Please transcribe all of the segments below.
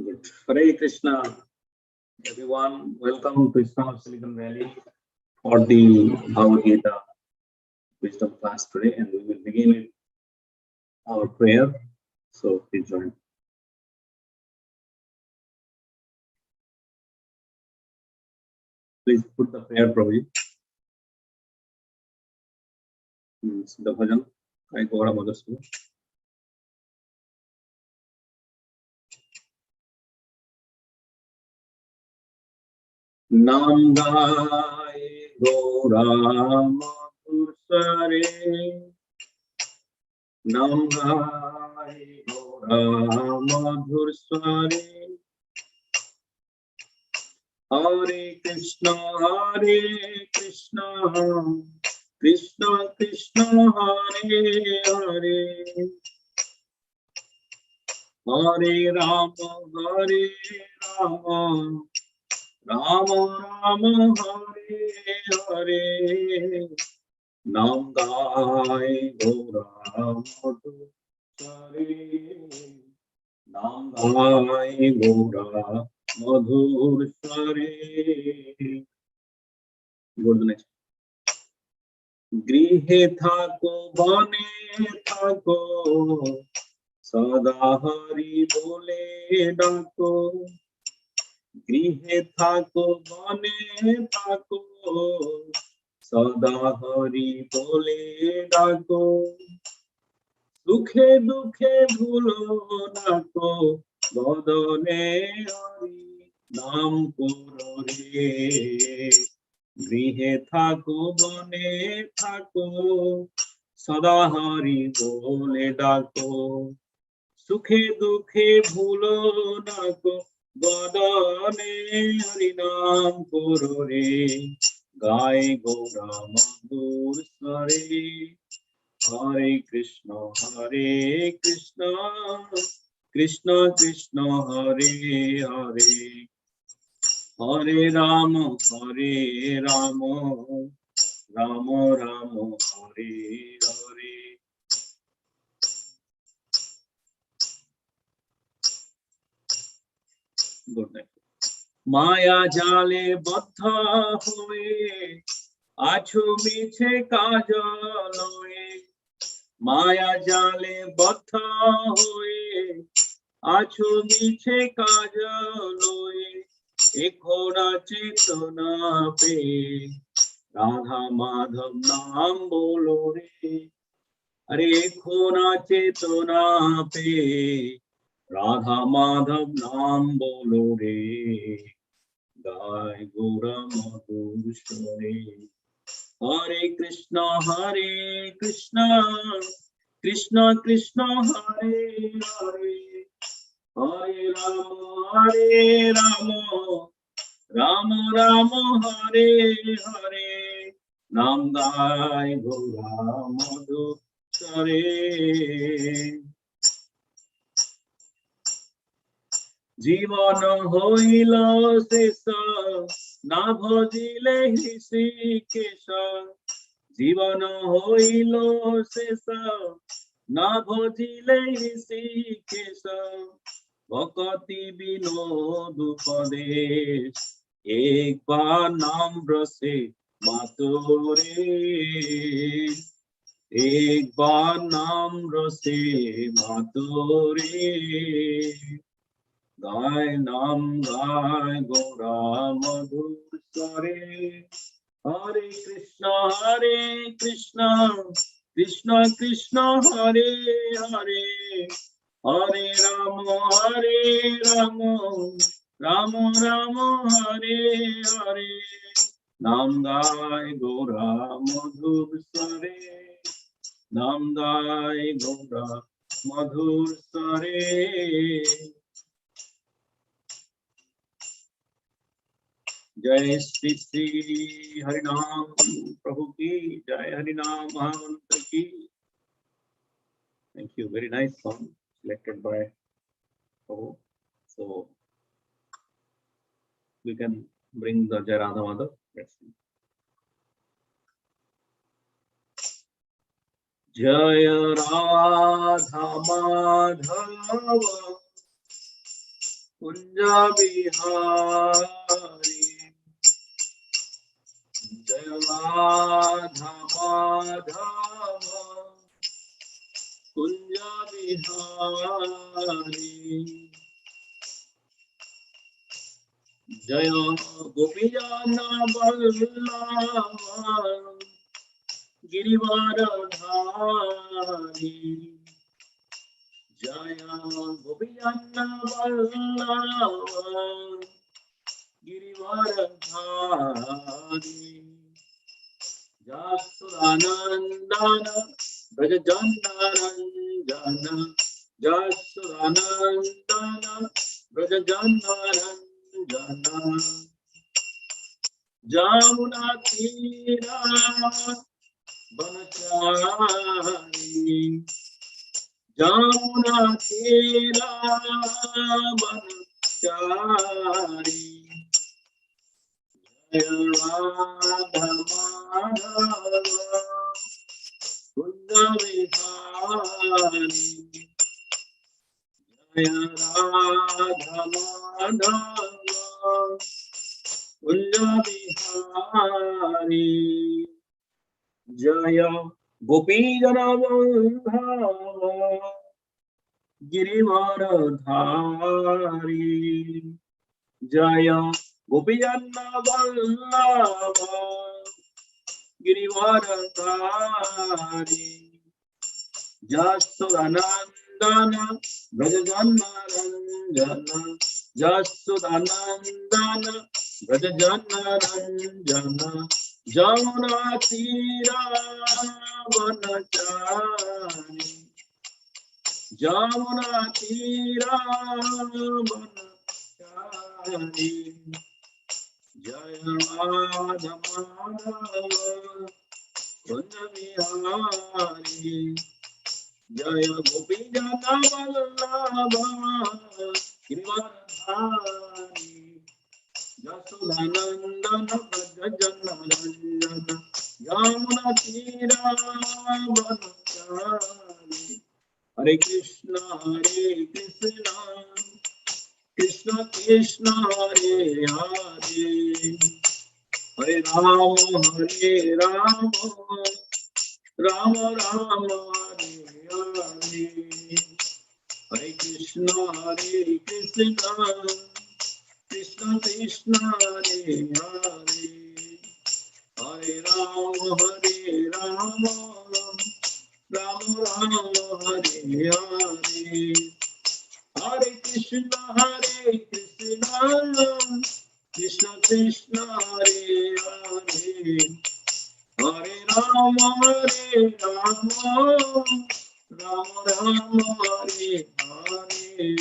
Good. Hare Krishna, everyone. Welcome to ISKCON Silicon Valley for the Bhagavad Gita wisdom class today, and we will begin with our prayer. So please join. Please put the prayer, Prabhuji. The bhajan. Kai Gaura Mother's School. Nam Gai Gaura Madhur Sare. Nam Gai Gaura Madhur Sare. Hare Krishna, Krishna Krishna, Hare Hare. Hare Rama, Rama Rama, Hare Hare. Nam Gai Gaura Madhur Sare. Nam Gai Gaura Madhur Sare. Go to the next. Grihe thako bane thako, sada hari bole dako. Grihe thako bane thako, sada hari bole dako. Dukhe dukhe bhulo nako, bodone hari naam koro re. Grihe thako bane thako, sada hari bole dako. Sukhe dukhe bhulo nako, bodone hari naam koro re. Gai Gaura Madhur Sare. Hare Krishna, Krishna Krishna, Hare Hare. Hare Rama, Rama Rama, Hare Hare. Good night. Maya jale baddha hoye, achu miche kajal hoye. Maya jale baddha hoye, achu miche kajal hoye. एकोना चेतना पे राधा माधव नाम बोलो रे. अरे एकोना चेतना पे राधा माधव नाम बोलो रे. गाय गौरा मधुर सरे. हरे Krishna Krishna Krishna Hare Hare. Hare Rama, Rama Rama, Hare Hare. Nam Gai Gaura Madhur Sare. Jivan hoila sesa, na bhajile Hrishikesha. Jivan hoila sesa, na bhajile Hrishikesha. भक्ति विनोद उपदेश, एक बार नाम रसे मातोरे. एक बार नाम रसे मातोरे. गाय नाम गाय गौरा मधुर सरे. हरे Krishna Krishna Krishna Hare Hare. Hare Rama, Rama Rama, Hare Hare. Nam Gai Gaura Madhur Sare. Nam Gai Gaura Madhur Sare. Jai Shri Shri Harinam Prabhu ki, Jai Harinam Mahamantra ki. Thank you. Very nice song. Selected by Prabhu. So we can bring the Jai Radha Madhav. Let's see. Jai Radha Madhava, Kunja Bihari, Jaya Radha Madhava, Kunja Bihari, Jaya Gopijana Vallabha, Girivaradhari, Jaya Gopijana Vallabha, Girivaradhari, Jasodanandana Brajajannaranjana, Jasodanandana Brajajannaranjana, Jamuna Tira Banachari, Jamuna Tira Banachari, Jaya Radha Madhava, Kunja Bihari, Jaya Radha Madhava, Kunja Bihari, Jaya Gopijana Vallabha, Girivaradhari, Jaya Gopijana Vallabha, Girivaradhari, Jasodanandana Brajajannaranjana, Jasodanandana Brajajannaranjana, Jamuna Tira Banachari, Jamuna Tira Banachari, Jaya Radha Madhava, Kunja Bihari, Jaya Gopijana Vallabha, Girivaradhari, Jasodanandana Brajajannaranjana, Yamuna Tira Banachari, Hare Krishna, Krishna Krishna, Hare Hare, Hare Rama, Rama Rama, Hare Hare, Hare Krishna, Krishna Krishna, Hare Hare, Hare Rama, Rama Rama, Hare Hare, Hare Krishna, Krishna Krishna, Hare Hare, Hare Rama, Rama Rama, Hare Hare,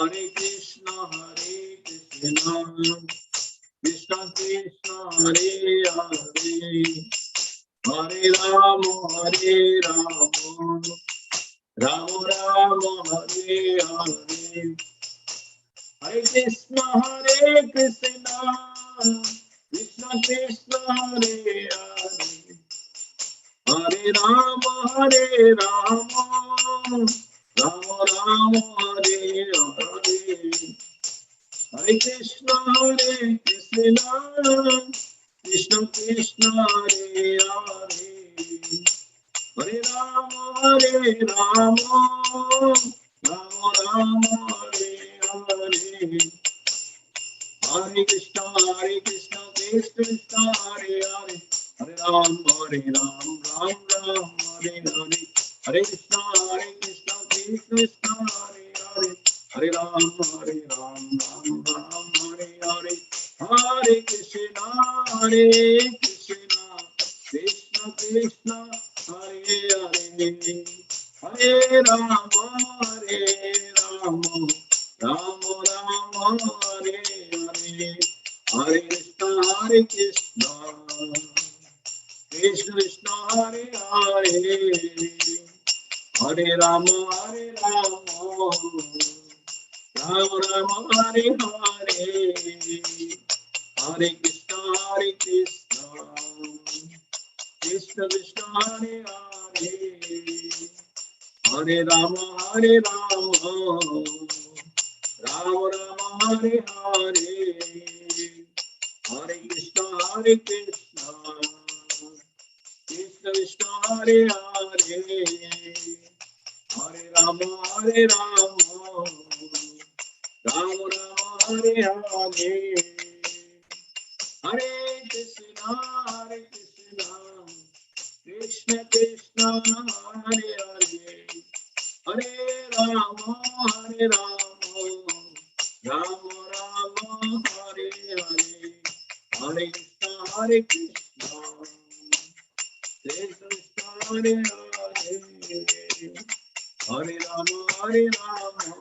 Hare Krishna, Krishna Krishna, Hare Hare, Hare Rama, Rama Rama, Hare Hare, Hare Krishna, Krishna Krishna, Hare Hare, Hare Rama, Rama Rama, Hare Hare, Hare Krishna, Krishna Krishna, Hare Hare, Hare Rama, Rama Rama, Hare Hare, Hare Krishna, Krishna Krishna, Hare Hare, Hare Ram, Ram Ram, Hare Hare, Hare Krishna, Krishna Krishna, Hare Hare, Hare Ram, Ram Ram, Hare Hare, Hare Krishna, Krishna Krishna, Hare Hare, Hare Rama, Rama Rama, Hare Hare, Hare Krishna, Krishna Krishna, Hare Hare, Hare Rama, Rama Rama, Hare Hare, Hare Krishna, Krishna Krishna, Hare Hare, Hare Rama, Rama Ram Ram Hare Hare, Hare Krishna Krishna Krishna Hare Hare, Hare Rama Hare Rama, Rama Rama Hare Hare, Hare Krishna Krishna Krishna Hare Hare, Hare Rama Hare Rama, Rama Rama Hare Hare, Hare Krishna Krishna Hare Hare, Hare Rama Hare Rama,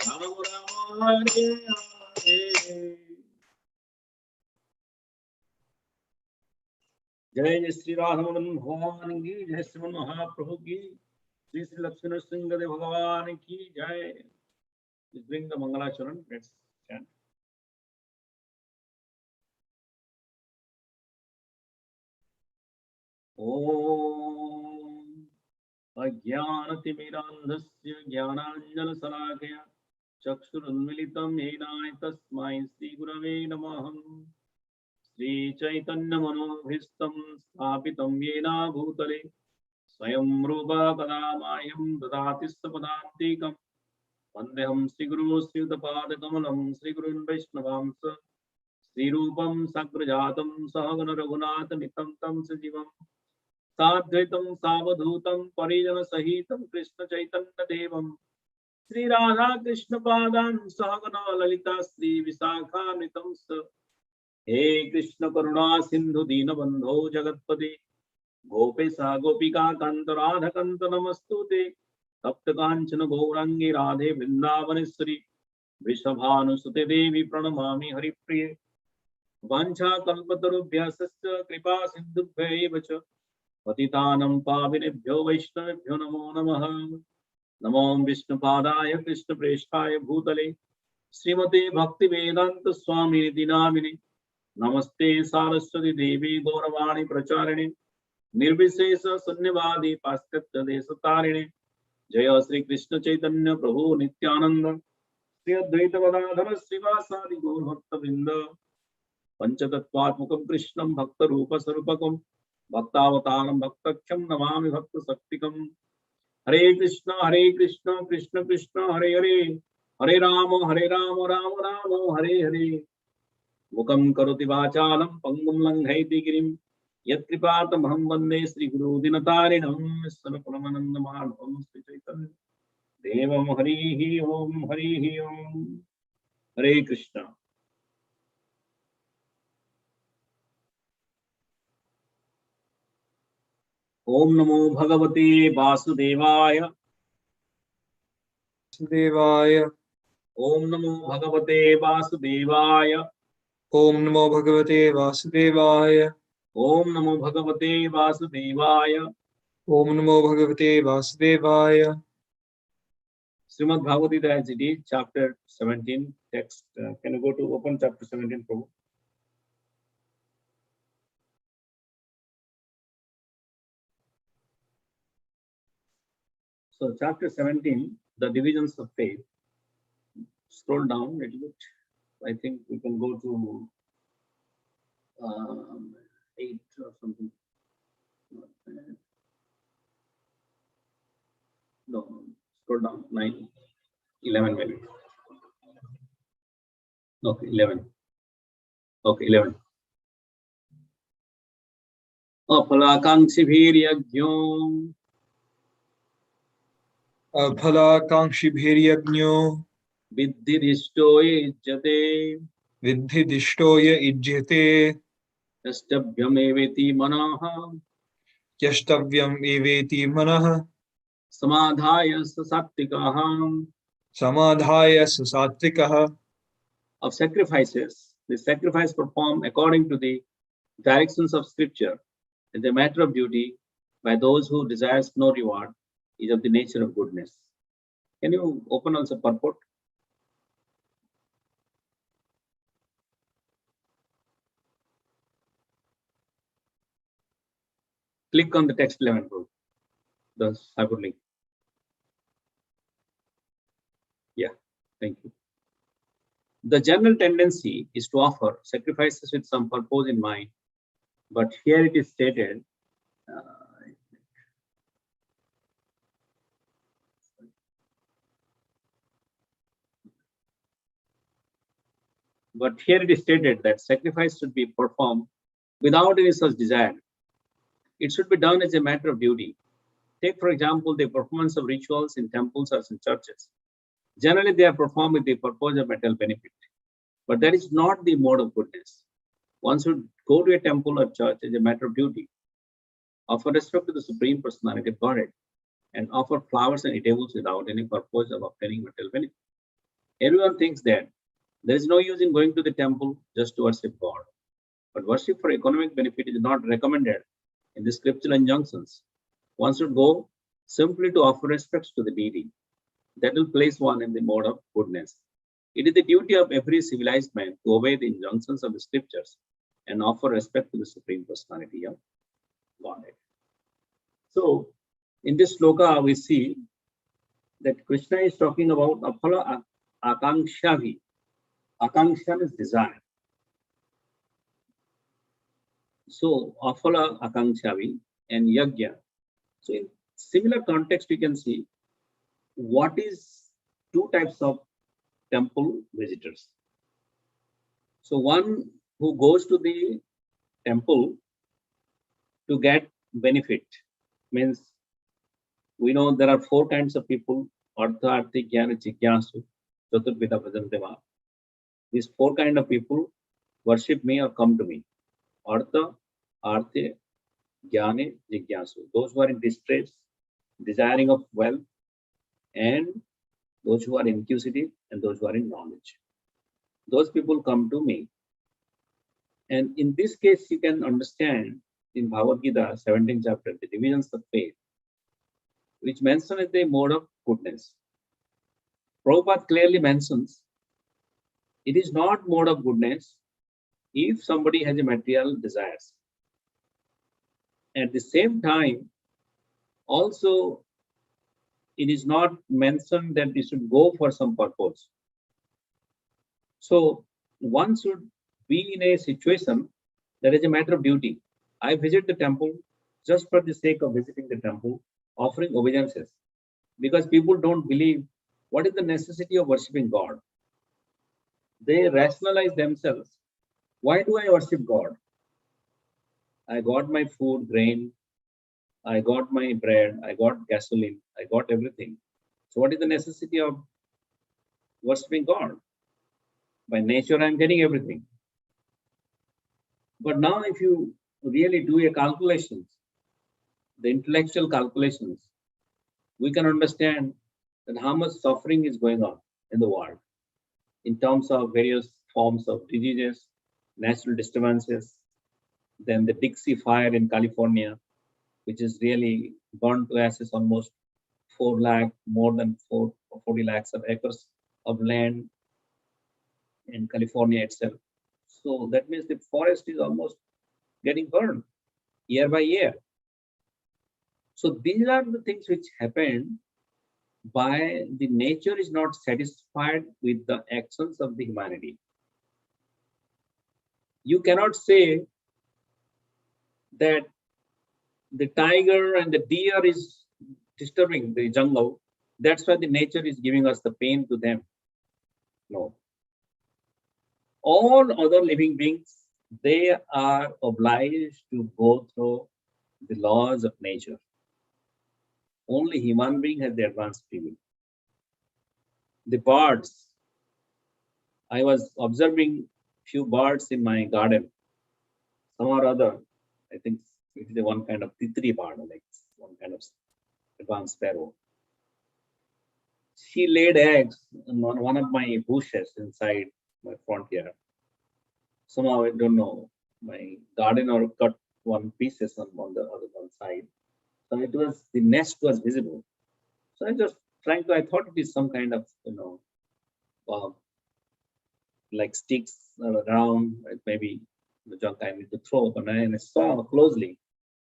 Rama Rama Hare Hare. जय जय श्री राधामदन भगवान की, जय श्रीमन महाप्रभु की, श्री श्री लक्ष्मण सिंहदेव भगवान की जय. Bring the Mangalacharan. Let's chant. Om Ajnanatimirandhasya Jnananjanasalakaya Chakshurunmilitam Yena Tasmai Shri Gurave Namah. Shri Chaitanya Manobhistam Sthapitam Yena Bhutale Swayam Rupa Kadamayam Dadati Sapadantikam Vandeham Shri Guru Shri Uttapadakamalam Shri Gurun Vaishnavamsa Shri Rupam Sagrajatam Sahagana Raghunatha Nitam Tam Sajivam Sadhaitam Savadhutam Parijana Sahitam Krishna Chaitanya Devam Shri Radha Krishna Padam Sahagana Lalita Shri Visakha Nitam Sa. He Krishna Karuna Sindhu Dinabandho Jagatpate Gopesa Gopika Kanta Radha Kanta Namastute Tapta Kanchana Gaurangi Radhe Vrindavaneshwari Vrishabhanusute Devi Pranamami Haripriye Vancha Kalpatarubhya Sasya Kripa Sindhubhya Vacha Patitanam Pavinebhyo Vaishnavebhyo Namo Namaha. Namo Vishnupadaya Krishna Preshthaya Bhutale Srimate Bhakti Vedanta Swami Dinamini Namaste Saraswati Devi Gauravani Pracharine Nirvishesha Sunyavadi Paschatya Desatarine. Jaya Sri Krishna Chaitanya Prabhu Nityananda Sri Advaita Gadadhara Srivasadi Gaur Bhakta Vrinda Panchatattvatmakam Krishnam Bhakta Rupa Sarupakam Bhaktavataram Bhaktakhyam Namami Bhakta Saktikam. Hare Krishna Krishna Krishna Hare Hare, Hare Rama Rama Rama Hare Hare. Mukam karoti vachalam pangum langhaiti girim yat kripatamaham vande Shri Guru Dinatarinam Sanapunamananda Madhavam Shri Chaitanya Devam. Harihi Om Harihi Om. Hare Krishna. Om Namo Bhagavate Vasudevaya. Om Namo Bhagavate Vasudevaya. Om Namo Bhagavate Vasudevaya. Om Namo Bhagavate Vasudevaya. Om Namo Bhagavate Vasudevaya. Srimad Bhagavad Gita as it is, chapter 17, text. Can you go to open chapter 17, Prabhu? So, chapter 17, the divisions of faith. Scroll down a little bit. I think we can go to 8 or something. No, scroll down 9, 11 maybe. Okay, 11. Okay, 11. Apalakanksibhiryajnyo Aphalakankshibhiryajño Viddhidishto yajjate Viddhidishtoya ijjate Yastabhyameveti manaha Yashtavyam eveti manah Samadhaya sasattikaha. Samadhaya sasatvikaha. Of sacrifices, the sacrifice performed according to the directions of scripture is a matter of duty by those who desires no reward is of the nature of goodness. Can you open also purport? Click on the text 11, bro. The hyperlink. Yeah. Thank you. The general tendency is to offer sacrifices with some purpose in mind, but here it is stated, that sacrifice should be performed without any such desire. It should be done as a matter of duty. Take, for example, the performance of rituals in temples or in churches. Generally, they are performed with the purpose of material benefit, but that is not the mode of goodness. One should go to a temple or church as a matter of duty, offer respect to the Supreme Personality of Godhead, and offer flowers and eatables without any purpose of obtaining material benefit. Everyone thinks that there is no use in going to the temple just to worship God. But worship for economic benefit is not recommended in the scriptural injunctions. One should go simply to offer respects to the deity. That will place one in the mode of goodness. It is the duty of every civilized man to obey the injunctions of the scriptures and offer respect to the Supreme Personality of Godhead. So, in this sloka, we see that Krishna is talking about aphala akankshavi. Akanksha is desire. So, aphala akankshavi and yajna. So, in similar context, you can see what is two types of temple visitors. So, one who goes to the temple to get benefit means we know there are four kinds of people: Artha, Arthi, Jnana, Jigyasu, Chaturveda, Bhajanteva. These four kind of people worship me or come to me: Artha, Arthe, Jnane, Jigyasu. Those who are in distress, desiring of wealth, and those who are inquisitive, and those who are in knowledge. Those people come to me. And in this case, you can understand in Bhagavad Gita, 17th chapter, the divisions of faith, which mention the mode of goodness. Prabhupada clearly mentions it is not mode of goodness if somebody has a material desires. At the same time, also, it is not mentioned that we should go for some purpose. So one should be in a situation that is a matter of duty. I visit the temple just for the sake of visiting the temple, offering obeisances, because people don't believe what is the necessity of worshipping God. They rationalize themselves. Why do I worship God? I got my food, grain, I got my bread, I got gasoline, I got everything. So what is the necessity of worshipping God? By nature, I'm getting everything. But now if you really do a calculations, the intellectual calculations, we can understand that how much suffering is going on in the world in terms of various forms of diseases, natural disturbances, then the Dixie fire in California, which is really burned to ashes almost 4 lakh, more than 40 lakhs of acres of land in California itself. So that means the forest is almost getting burned year by year. So these are the things which happen by the nature is not satisfied with the actions of the humanity. You cannot say that the tiger and the deer is disturbing the jungle. That's why the nature is giving us the pain to them. No. All other living beings, they are obliged to go through the laws of nature. Only human being has the advanced free will. The birds, I was observing few birds in my garden. Some or other, I think it is one kind of titri bird, like one kind of advanced sparrow. She laid eggs on one of my bushes inside my front yard. Somehow, I don't know, my gardener cut one pieces on the other one side. So it was, the nest was visible. So I just I thought it is some kind of, like sticks around, maybe the junk I need to throw. But I saw closely,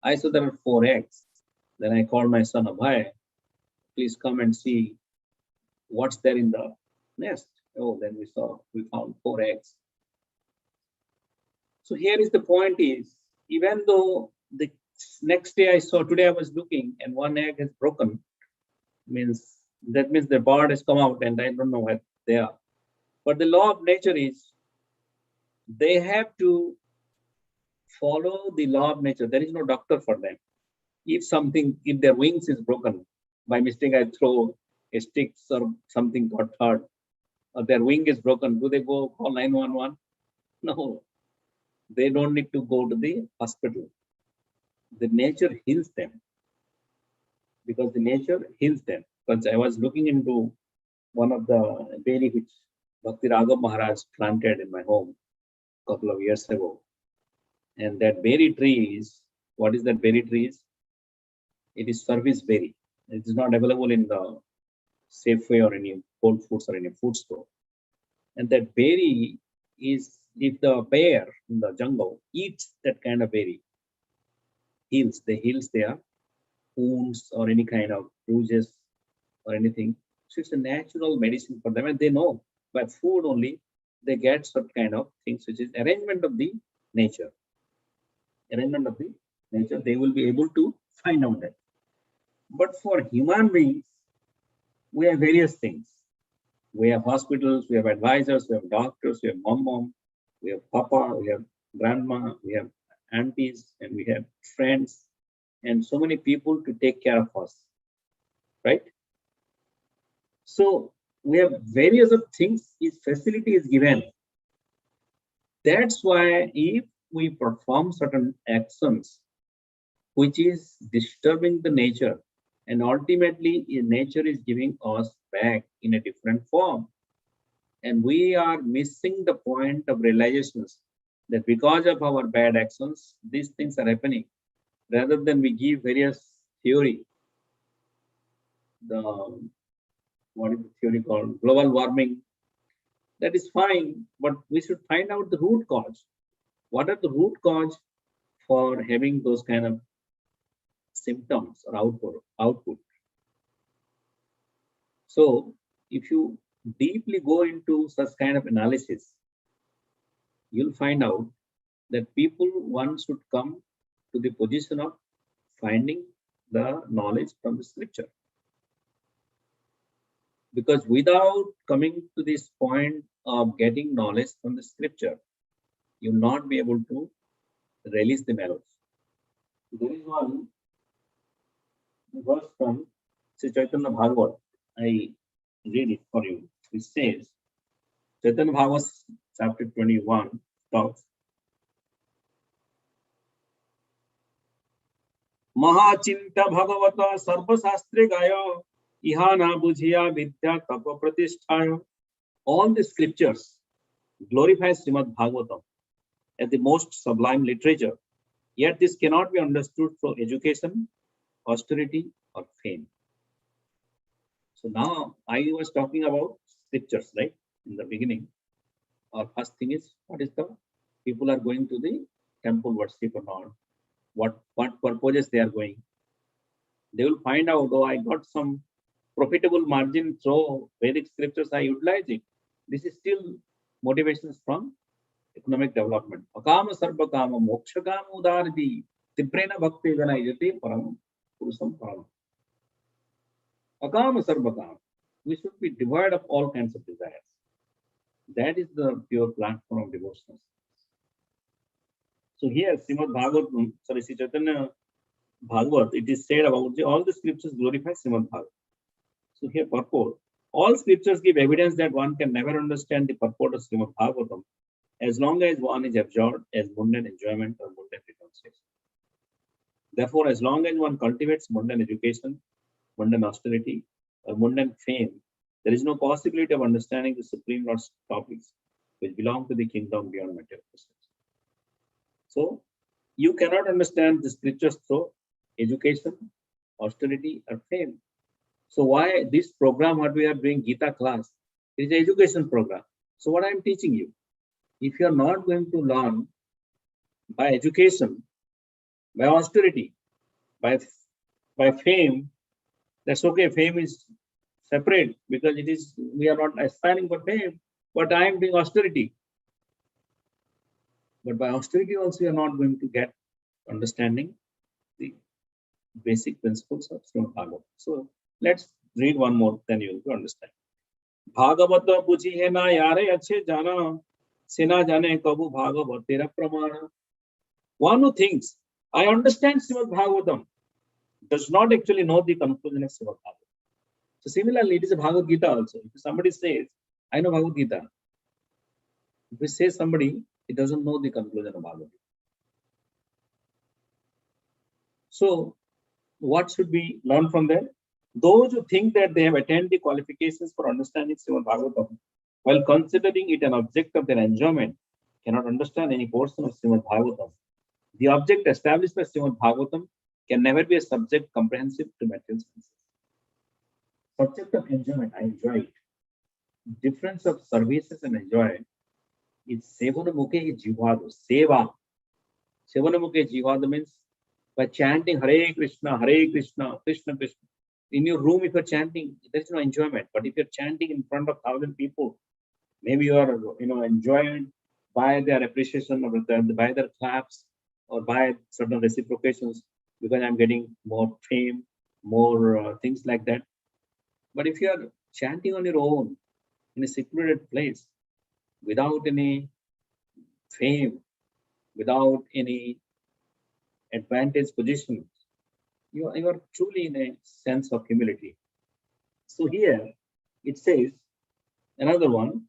I saw there were 4 eggs. Then I called my son, Abhay, please come and see what's there in the nest. Oh, then we found 4 eggs. So here is the point is, even though the next day today I was looking and 1 egg has broken, that means the bird has come out and I don't know where they are. But the law of nature is they have to follow the law of nature. There is no doctor for them. If their wings is broken, by mistake I throw a stick or something got hurt, or their wing is broken, do they go call 911? No, they don't need to go to the hospital. The nature heals them, because the nature heals them. Because I was looking into one of the berry which Bhakti Raghav Maharaj planted in my home a couple of years ago. And that berry tree is, what is that berry tree is? It is service berry. It is not available in the Safeway or any Whole Foods or any food store. And that berry is, if the bear in the jungle eats that kind of berry, heals their wounds or any kind of bruises or anything. So it's a natural medicine for them, and they know by food only they get such kind of things, which is arrangement of the nature. Arrangement of the nature, they will be able to find out that. But for human beings, we have various things. We have hospitals, we have advisors, we have doctors, we have mom, we have papa, we have grandma, we have aunties, and we have friends, and so many people to take care of us, right? So we have various of things, if facility is given. That's why if we perform certain actions which is disturbing the nature, and ultimately nature is giving us back in a different form, and we are missing the point of realizations that because of our bad actions these things are happening, rather than we give various theory. What is the theory called? Global warming. That is fine, but we should find out the root cause. What are the root cause for having those kind of symptoms or output? So if you deeply go into such kind of analysis, you'll find out that one should come to the position of finding the knowledge from the scripture. Because without coming to this point of getting knowledge from the scripture, you'll not be able to release the mellows. There is one verse from Sri Chaitanya Bhagavat. I read it for you. It says, Chaitanya Bhagavat chapter 21 talks, Mahachinta Bhagavata Sarvasastre Gaya Ihana Bujhiya Vidya Tapa Pratisthaya. All the scriptures glorify Srimad Bhagavatam as the most sublime literature. Yet this cannot be understood through education, austerity, or fame. So now I was talking about scriptures, right? In the beginning. Our first thing is, what is the people are going to the temple worship or not? What purposes they are going? They will find out, oh, I got some profitable margin through Vedic scriptures, I utilize it. This is still motivations from economic development. Akama sarva kama moksha kama udarati tiprena bhakti ganayate param purusam param. Akama sarva kama. We should be devoid of all kinds of desires. That is the pure platform of devotion. So here, Sri Chaitanya Bhagavat, it is said about all the scriptures glorify Srimad Bhagavat. So here, purport. All scriptures give evidence that one can never understand the purport of Srimad Bhagavatam as long as one is absorbed as mundane enjoyment or mundane renunciation. Therefore, as long as one cultivates mundane education, mundane austerity, or mundane fame, there is no possibility of understanding the Supreme Lord's topics which belong to the kingdom beyond material existence. So, you cannot understand the scriptures through education, austerity, or fame. So why this program, what we are doing, Gita class, is an education program. So what I am teaching you, if you are not going to learn by education, by austerity, by fame, that's okay. Fame is separate, because it is, we are not aspiring for fame, but I am doing austerity. But by austerity also you are not going to get understanding the basic principles of Srimad Bhagavatam. So let's read one more, then you will understand. Bhagavata buji hai na yare achhe jana, sena jane kabu Bhagavat tera pramana. One who thinks, I understand Srimad Bhagavatam, does not actually know the conclusion of Srimad Bhagavatam. So similarly, it is a Bhagavad Gita also. If somebody says, I know Bhagavad Gita, if we say somebody, he doesn't know the conclusion of Bhagavad Gita. So what should we learn from them? Those who think that they have attained the qualifications for understanding Srimad Bhagavatam, while considering it an object of their enjoyment, cannot understand any portion of Srimad Bhagavatam. The object established by Srimad Bhagavatam can never be a subject comprehensive to material senses. Subject of enjoyment, I enjoy it. Difference of services and enjoy is Sevanamukhe Jivadu. Seva. Sevanamukhe Jivadu means by chanting Hare Krishna, Krishna Krishna. In your room, if you're chanting, there is no enjoyment. But if you're chanting in front of 1,000 people, maybe you are, enjoyed by their appreciation or by their claps or by certain reciprocations, because I'm getting more fame, more things like that. But if you are chanting on your own in a secluded place, without any fame, without any advantage position, you are truly in a sense of humility. So here it says, another one,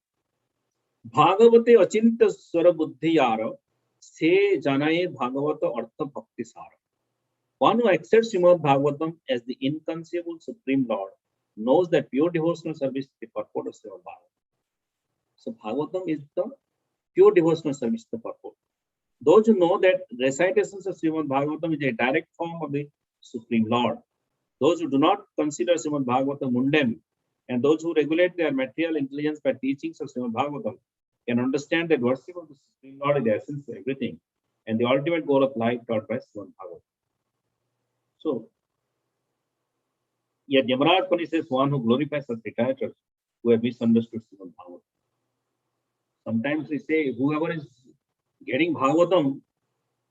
Bhagavate achinta swara buddhi yara se janaye bhagavata artha bhakti sara. One who accepts Srimad Bhagavatam as the inconceivable Supreme Lord knows that pure devotional service is the purport of Srimad Bhagavatam. So Bhagavatam is the pure devotional service, the purport. Those who know that recitations of Srimad Bhagavatam is a direct form of the Supreme Lord. Those who do not consider Srimad Bhagavatam mundane, and those who regulate their material intelligence by teachings of Srimad Bhagavatam can understand that worship of the Supreme Lord is the essence of everything and the ultimate goal of life taught by Srimad Bhagavatam. So, yet Yamaraj punishes one who glorifies such dictators who have misunderstood Srimad Bhagavatam. Sometimes we say whoever is getting Bhagavatam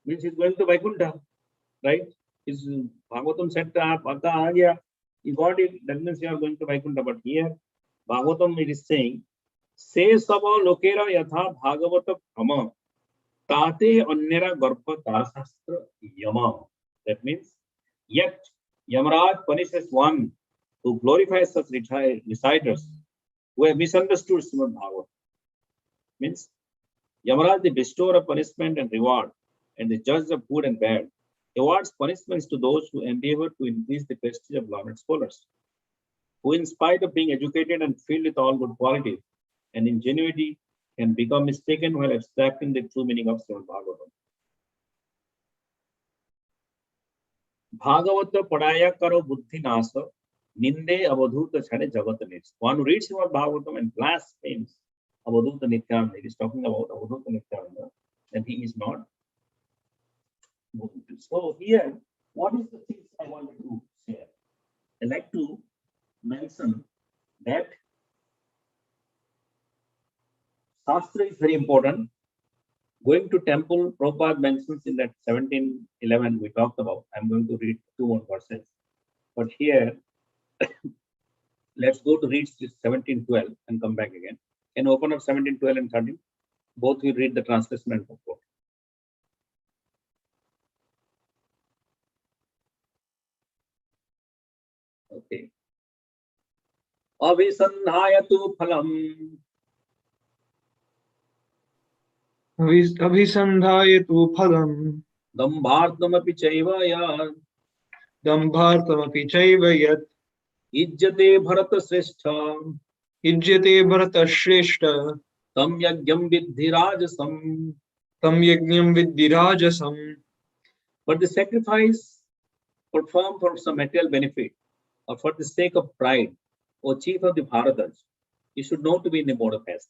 means he's going to Vaikuntha, right? His Bhagavatam set up, Katha aa gaya, he got it, that means you are going to Vaikuntha. But here, Bhagavatam it is saying, Se sava lokera yatha Bhagavata brahma, tate anyara garpa tarasastra yama. That means, yet Yamaraj punishes one who glorifies such reciters who have misunderstood Srimad Bhagavatam. Means, Yamaraj, the bestower of punishment and reward, and the judge of good and bad, awards punishments to those who endeavor to increase the prestige of learned scholars, who, in spite of being educated and filled with all good qualities and ingenuity, can become mistaken while abstracting the true meaning of Srimad Bhagavatam. Bhagavata padaya karo buddhi nasa, ninde avadhuta chhane jagat nits. One who reads Srimad Bhagavatam and blasphemes Avadhuta Nityananda, it is talking about Avadhuta Nityananda, then he is not moving to. So here, what is the things I want to share? I like to mention that Shastra is very important. Going to temple, Prabhupada mentions in that 1711 we talked about. I'm going to read 2 more verses. But here, let's go to read 1712 and come back again. Can open up 1712 and 13? Both will read the translation and purport. Okay. Avisandhayatu phalam. Abhisandhayatu phalam. Dambhartamapi chaiva yad. Dambhartamapi chaiva yat. Ijjate bharata srestha. Ijjate bharata shreshta. Tam yagyam vidhi rajasam. Tam yajnam vidhi rajasam. But the sacrifice performed for some material benefit or for the sake of pride, O chief of the Bharatas, you should know to be in the mode of haste.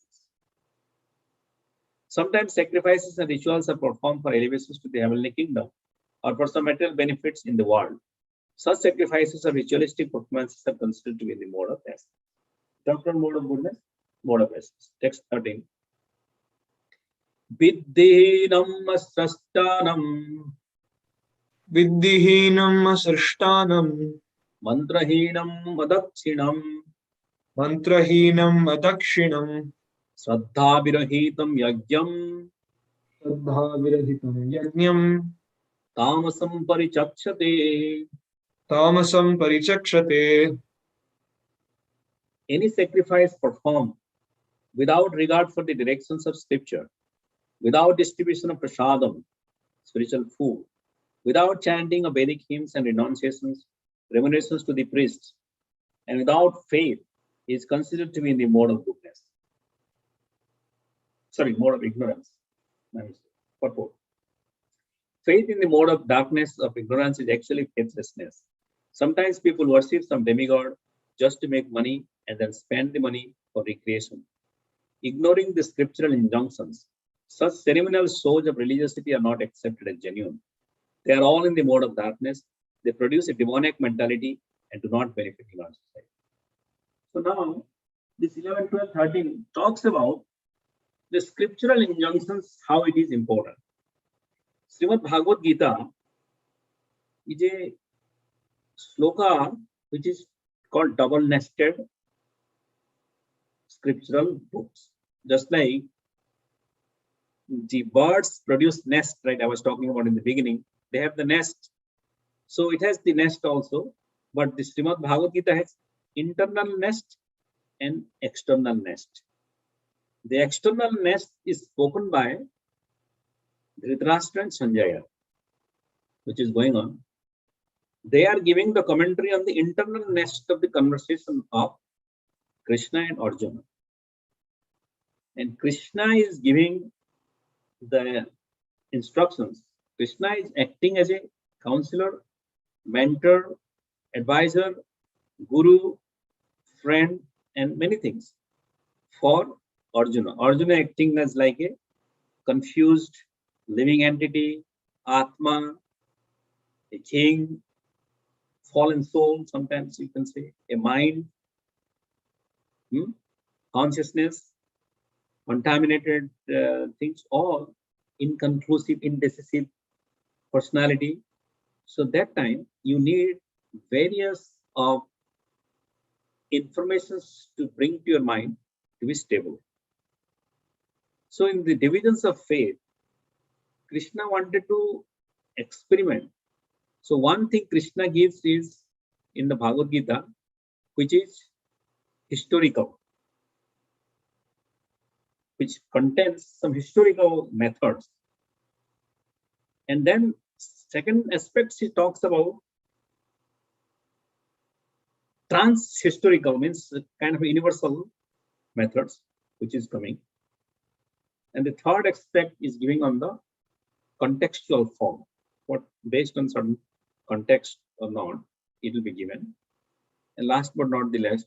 Sometimes sacrifices and rituals are performed for elevations to the heavenly kingdom or for some material benefits in the world. Such sacrifices or ritualistic performances are considered to be in the mode of essence. Talk on mode of goodness, mode of essence. Text 13. Viddhinam asrastanam Viddihinam asrishtanam mantrahinam adakshinam mantrahinam adakshinam Shraddha virahitam yagyam Saddha virahitam yajnam tamasam parichakshate. tamasam parichakshate. Any sacrifice performed without regard for the directions of scripture, without distribution of prasadam, spiritual food, without chanting of Vedic hymns and renunciations, remunerations to the priests, and without faith, is considered to be in the mode of goodness. Sorry, mode of ignorance. Purport. Faith in the mode of darkness of ignorance is actually faithlessness. Sometimes people worship some demigod just to make money and then spend the money for recreation. Ignoring the scriptural injunctions, such ceremonial shows of religiosity are not accepted as genuine. They are all in the mode of darkness. They produce a demonic mentality and do not benefit human society. So now, this 11, 12, 13 talks about the scriptural injunctions, how it is important. Srimad Bhagavad Gita is a sloka which is called double-nested scriptural books. Just like the birds produce nest, right? I was talking about in the beginning. They have the nest. So it has the nest also. But the Srimad Bhagavad Gita has internal nest and external nest. The external nest is spoken by Dhritarashtra and Sanjaya, which is going on. They are giving the commentary on the internal nest of the conversation of Krishna and Arjuna. And Krishna is giving the instructions. Krishna is acting as a counselor, mentor, advisor, guru, friend, and many things for Arjuna. Arjuna acting as like a confused living entity, Atma, a king, fallen soul, sometimes you can say, a mind, consciousness, contaminated things, all inconclusive, indecisive personality. So that time you need various of informations to bring to your mind to be stable. So in the divisions of faith, Krishna wanted to experiment. So one thing Krishna gives is in the Bhagavad Gita, which is historical, which contains some historical methods. And then second aspect, he talks about trans-historical, means kind of universal methods, which is coming. And the third aspect is giving on the contextual form, what based on certain context or not, it will be given. And last but not the least,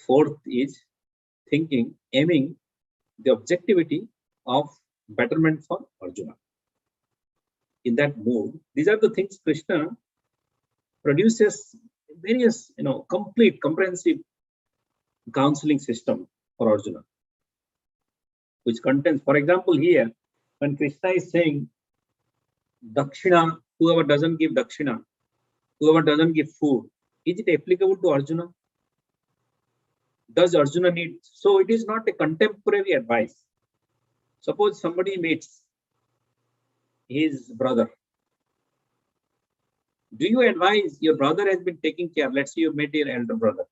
fourth is thinking, aiming the objectivity of betterment for Arjuna. In that mood, these are the things Krishna produces various, complete, comprehensive counseling system for Arjuna, which contains, for example, here, when Krishna is saying, Dakshina, whoever doesn't give Dakshina, whoever doesn't give food, is it applicable to Arjuna? Does Arjuna need? So it is not a contemporary advice. Suppose somebody meets his brother. Do you advise your brother has been taking care? Let's say you met your elder brother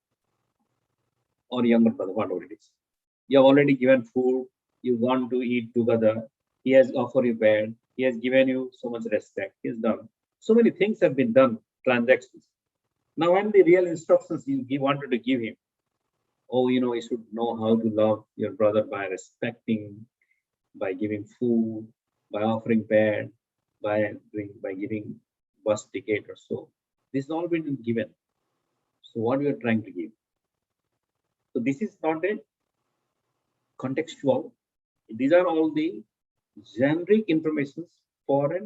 or younger brother, whatever it is. You have already given food. You want to eat together. He has offered you bed. He has given you so much respect. He has done. So many things have been done, transactions. Now, when the real instructions you wanted to give him, oh, you should know how to love your brother by respecting, by giving food, by offering bed, by giving bus ticket or so. This has all been given. So what we are trying to give. So this is not a contextual. These are all the generic informations for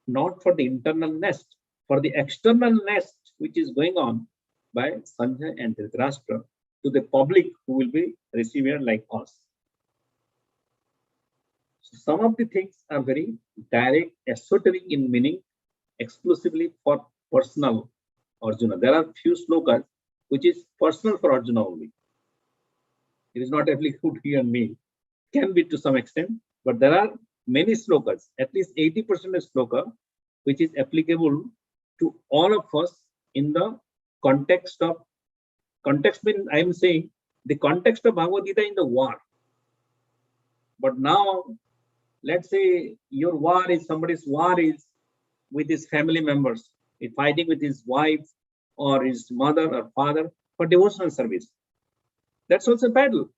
not for the internal nest, for the external nest which is going on by Sanjay and Dhritarashtra to the public who will be receiver like us. So some of the things are very direct, esoteric in meaning, exclusively for personal Arjuna. There are few slokas which is personal for Arjuna only. It is not applicable to you and me. Can be to some extent, but there are many slokas, at least 80% of sloka, which is applicable to all of us in the context of, context means I am saying the context of Bhagavad Gita in the war. But now, let's say your war is, somebody's war is with his family members, he's fighting with his wife or his mother or father for devotional service. That's also a battle.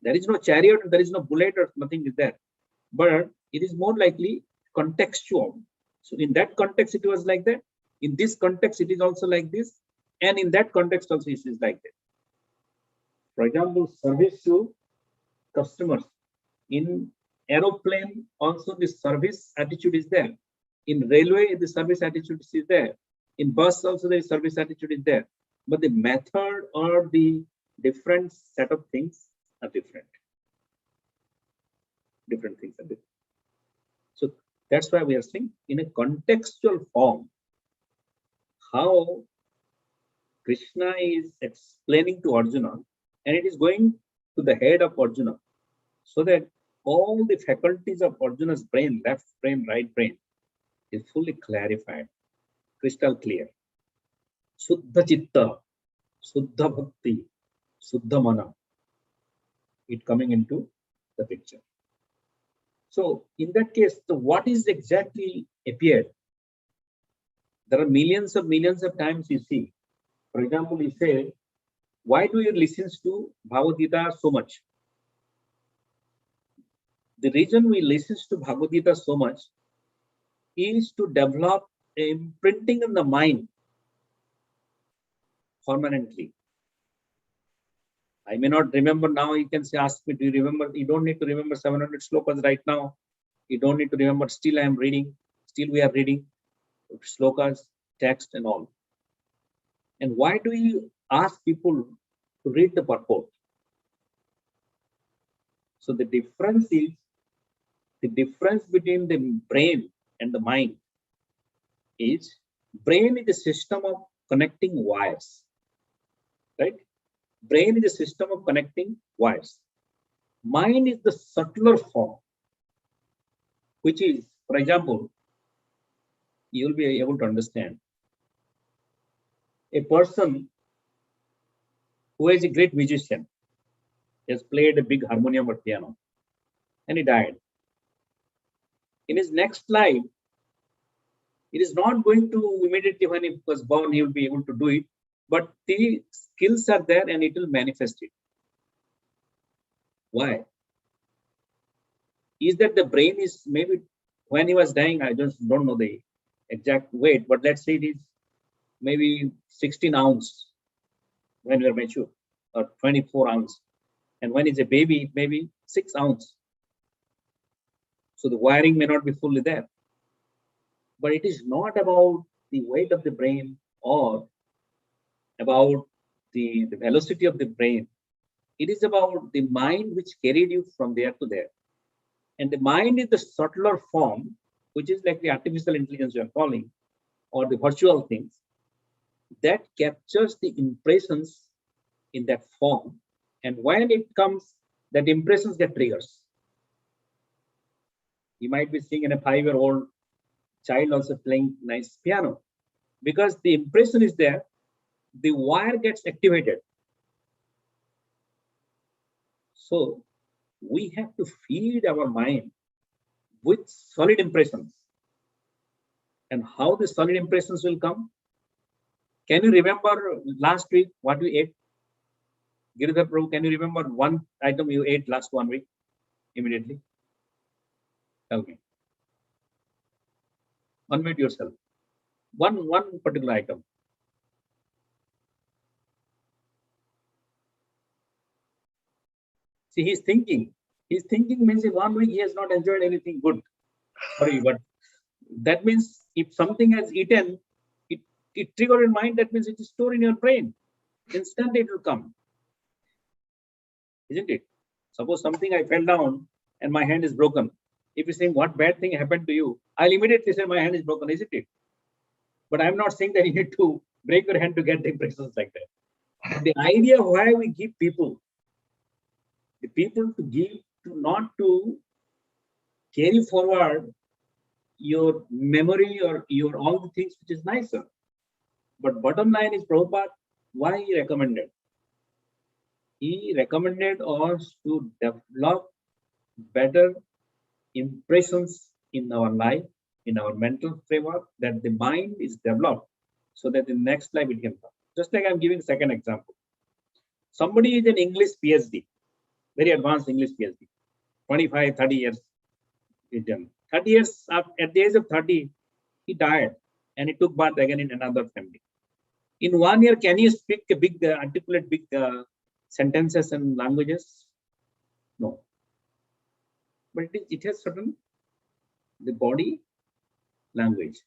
There is no chariot, there is no bullet, or nothing is there. But it is more likely contextual. So in that context, it was like that. In this context, it is also like this. And in that context also, it is like that. For example, service to customers. In aeroplane, also the service attitude is there. In railway, the service attitude is there. In bus, also the service attitude is there. But the method or the different set of things are different. Different things are different. So that's why we are saying in a contextual form how Krishna is explaining to Arjuna, and it is going to the head of Arjuna, so that all the faculties of Arjuna's brain, left brain, right brain, is fully clarified, crystal clear. Suddha Chitta, Suddha Bhakti, Suddha Mana, it coming into the picture. So in that case, what is exactly appeared? There are millions of times you see. For example, you say, why do you listen to Bhagavad Gita so much? The reason we listen to Bhagavad Gita so much is to develop a imprinting in the mind permanently. I may not remember now. You can say, ask me, do you remember? You don't need to remember 700 slokas right now. You don't need to remember. Still I am reading. Still we are reading slokas, text and all. And why do you ask people to read the purport? So the difference is, the difference between the brain and the mind is, brain is a system of connecting wires, right? Brain is a system of connecting wires. Mind is the subtler form, which is, for example, you will be able to understand a person who is a great musician, has played a big harmonium or piano, and he died. In his next life, it is not going to immediately when he was born, he will be able to do it, but the skills are there and it will manifest it. Why? Is that the brain is, maybe when he was dying, I just don't know the exact weight, but let's say it is maybe 16 ounce when we are mature, or 24 ounce. And when it's a baby, it may be 6 ounce. So the wiring may not be fully there. But it is not about the weight of the brain or about the velocity of the brain. It is about the mind which carried you from there to there. And the mind is the subtler form, which is like the artificial intelligence you are calling, or the virtual things, that captures the impressions in that form. And when it comes, that impressions get triggers. You might be seeing in a 5-year-old child also playing nice piano, because the impression is there, the wire gets activated. So we have to feed our mind with solid impressions. And how the solid impressions will come? Can you remember last week what we ate? Giridhar Prabhu, can you remember one item you ate last 1 week? Immediately. Tell me. Unmute yourself. One particular item. See, he's thinking. He's thinking means in 1 week he has not enjoyed anything good. Sorry, but that means if something has eaten, it triggered in mind, that means it is stored in your brain. Instantly it will come. Isn't it? Suppose something I fell down and my hand is broken. If you think what bad thing happened to you, I'll immediately say my hand is broken, isn't it? But I'm not saying that you need to break your hand to get impressions like that. The idea why we give people, the people to give, to not to carry forward your memory or your all the things which is nicer. But bottom line is Prabhupada, why he recommended? He recommended us to develop better impressions in our life, in our mental framework, that the mind is developed so that in next life it can come. Just like I'm giving second example. Somebody is an English PhD, very advanced English PhD, 25, 30 years. 30 years at the age of 30, he died and he took birth again in another family. In 1 year, can you speak a big, articulate big sentences and languages? No. But it has certain, the body language.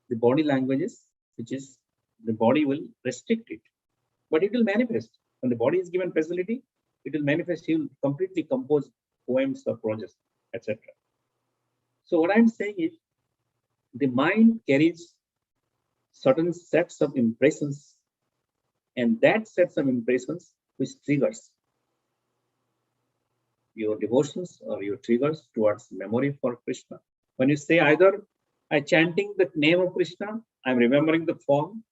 The body languages, which is, the body will restrict it, but it will manifest. When the body is given facility, it will manifest. He will completely compose poems or projects, etc. So what I'm saying is, the mind carries certain sets of impressions, and that sets of impressions which triggers your devotions or your triggers towards memory for Krishna. When you say either I'm chanting the name of Krishna, I'm remembering the form,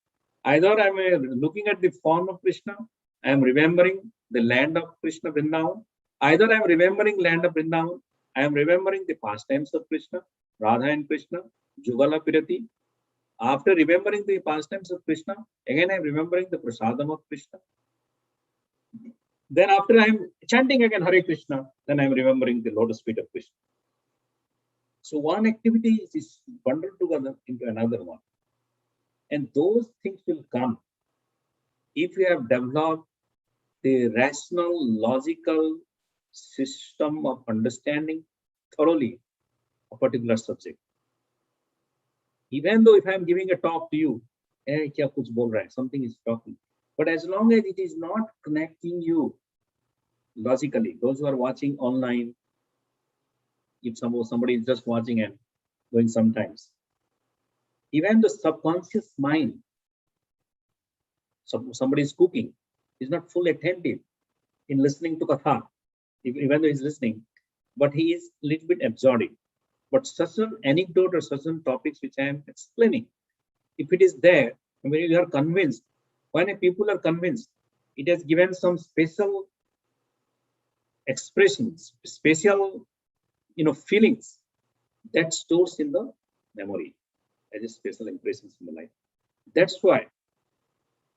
either I'm looking at the form of Krishna, I'm remembering the land of Krishna Vrindavan, either I'm remembering land of Vrindavan, I'm remembering the pastimes of Krishna, Radha and Krishna, Jugala Pirati. After remembering the pastimes of Krishna, again I'm remembering the prasadam of Krishna. Then after I'm chanting again Hare Krishna, then I'm remembering the lotus feet of Krishna. So one activity is bundled together into another one. And those things will come if you have developed the rational, logical system of understanding thoroughly a particular subject. Even though if I'm giving a talk to you, kya kuch bol raha hai, something is talking. But as long as it is not connecting you logically, those who are watching online, if somebody is just watching and going sometimes, even the subconscious mind, somebody is cooking, is not fully attentive in listening to Katha, even though he's listening, but he is a little bit absorbing. But such an anecdote or certain topics which I am explaining, if it is there, when you are convinced, when people are convinced, it has given some special expressions, special, feelings that stores in the memory as a special impressions in the life. That's why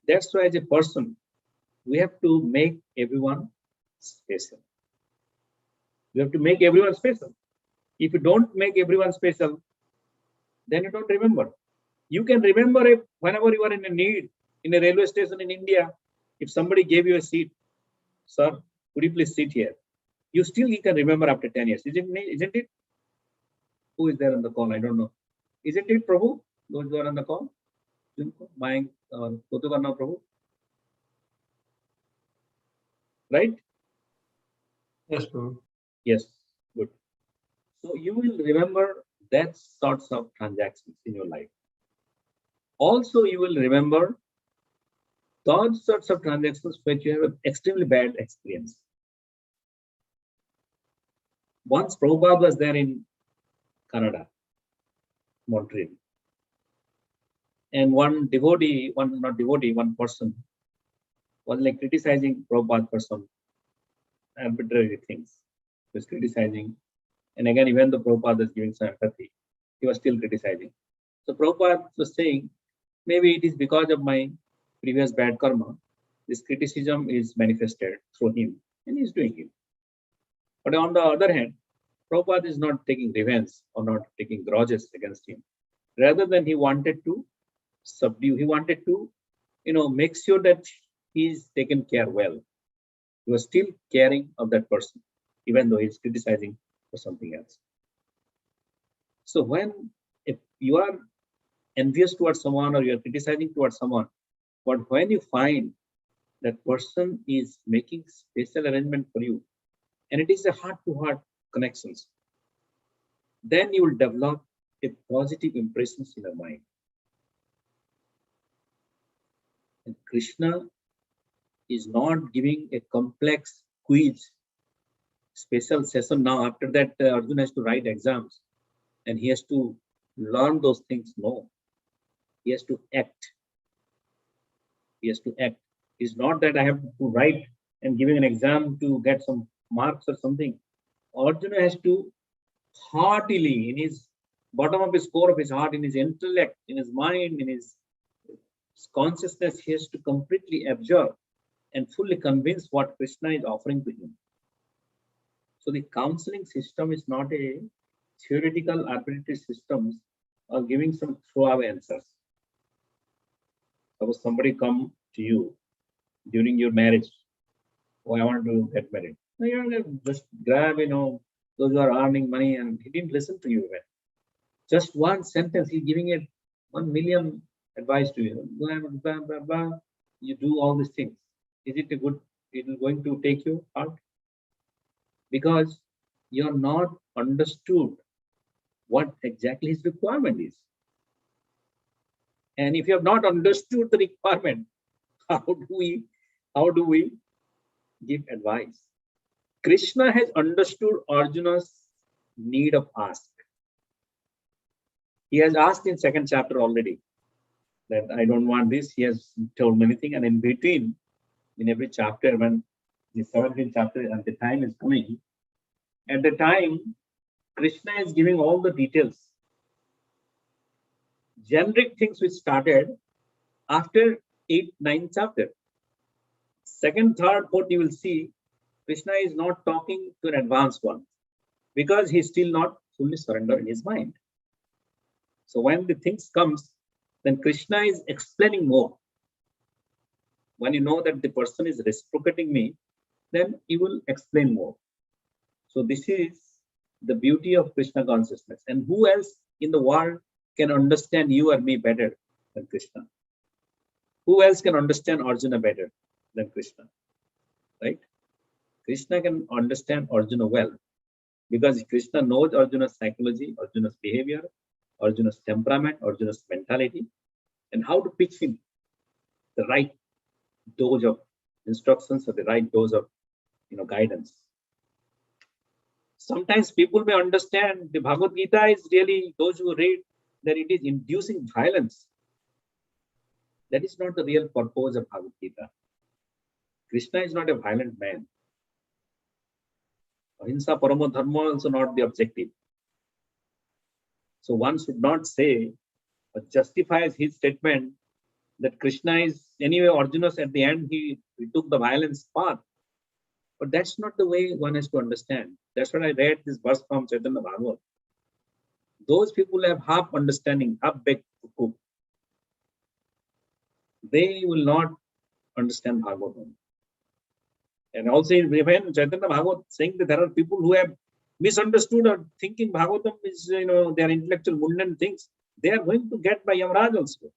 as a person, we have to make everyone special. We have to make everyone special. If you don't make everyone special, then you don't remember. You can remember it whenever you are in a need, in a railway station in India, if somebody gave you a seat, sir, could you please sit here? You can remember after 10 years, isn't it? Who is there on the call? I don't know. Isn't it, Prabhu? Those who are on the call? My Prabhu. Right? Yes, Prabhu. Yes, good. So you will remember that sorts of transactions in your life. Also, you will remember those sorts of transactions which you have an extremely bad experience. Once Prabhupada was there in Canada, Montreal, and one person was like criticizing Prabhupada for some arbitrary things. He was criticizing, and again, even though Prabhupada was giving some empathy, he was still criticizing. So Prabhupada was saying, maybe it is because of my previous bad karma, this criticism is manifested through him, and he's doing it. But on the other hand, Prabhupada is not taking revenge or not taking grudges against him. Rather than he wanted to subdue, he wanted to, make sure that he is taken care well. He was still caring of that person, even though he's criticizing for something else. So if you are envious towards someone or you're criticizing towards someone. But when you find that person is making special arrangement for you, and it is a heart-to-heart connections, then you will develop a positive impressions in your mind. And Krishna is not giving a complex quiz special session now. After that, Arjuna has to write exams and he has to learn those things. No, he has to act. He has to act. It's not that I have to write and giving an exam to get some marks or something. Arjuna has to heartily, in his bottom of his core of his heart, in his intellect, in his mind, in his consciousness, he has to completely absorb and fully convince what Krishna is offering to him. So the counseling system is not a theoretical arbitrary system or giving some throwaway answers. Suppose somebody come to you during your marriage, oh, I want to get married. No, you just grab, those who are earning money, and he didn't listen to you even. Just one sentence, he's giving it 1 million advice to you. Blah, blah, blah, blah. You do all these things. Is it a good, it is going to take you out? Because you're not understood what exactly his requirement is. And if you have not understood the requirement, how do we give advice? Krishna has understood Arjuna's need of ask. He has asked in second chapter already that I don't want this. He has told many things, and in between, in every chapter, when the 17th chapter and the time is coming, at the time, Krishna is giving all the details. Generic things which started after 8th, 9th chapter. Second, third, fourth, you will see Krishna is not talking to an advanced one because he's still not fully surrendered in his mind. So when the things comes, then Krishna is explaining more. When you know that the person is reciprocating me, then he will explain more. So this is the beauty of Krishna consciousness. And who else in the world can understand you or me better than Krishna? Who else can understand Arjuna better than Krishna? Right? Krishna can understand Arjuna well because Krishna knows Arjuna's psychology, Arjuna's behavior, Arjuna's temperament, Arjuna's mentality, and how to pitch him the right dose of instructions or the right dose of guidance. Sometimes people may understand the Bhagavad Gita is really, those who read, that it is inducing violence. That is not the real purpose of Bhagavad Gita. Krishna is not a violent man. Ahimsa paramo dharma also not the objective. So one should not say or justifies his statement that Krishna is, anyway, Arjuna's at the end, he took the violence path. But that's not the way one has to understand. That's what I read this verse from Chaitanya Bhagavat. Those people have half understanding, half baked cook. They will not understand Bhagavatam. And also when Chaitanya Bhagavat saying that there are people who have misunderstood or thinking Bhagavatam is, their intellectual mundane things, they are going to get by Yamaraj also.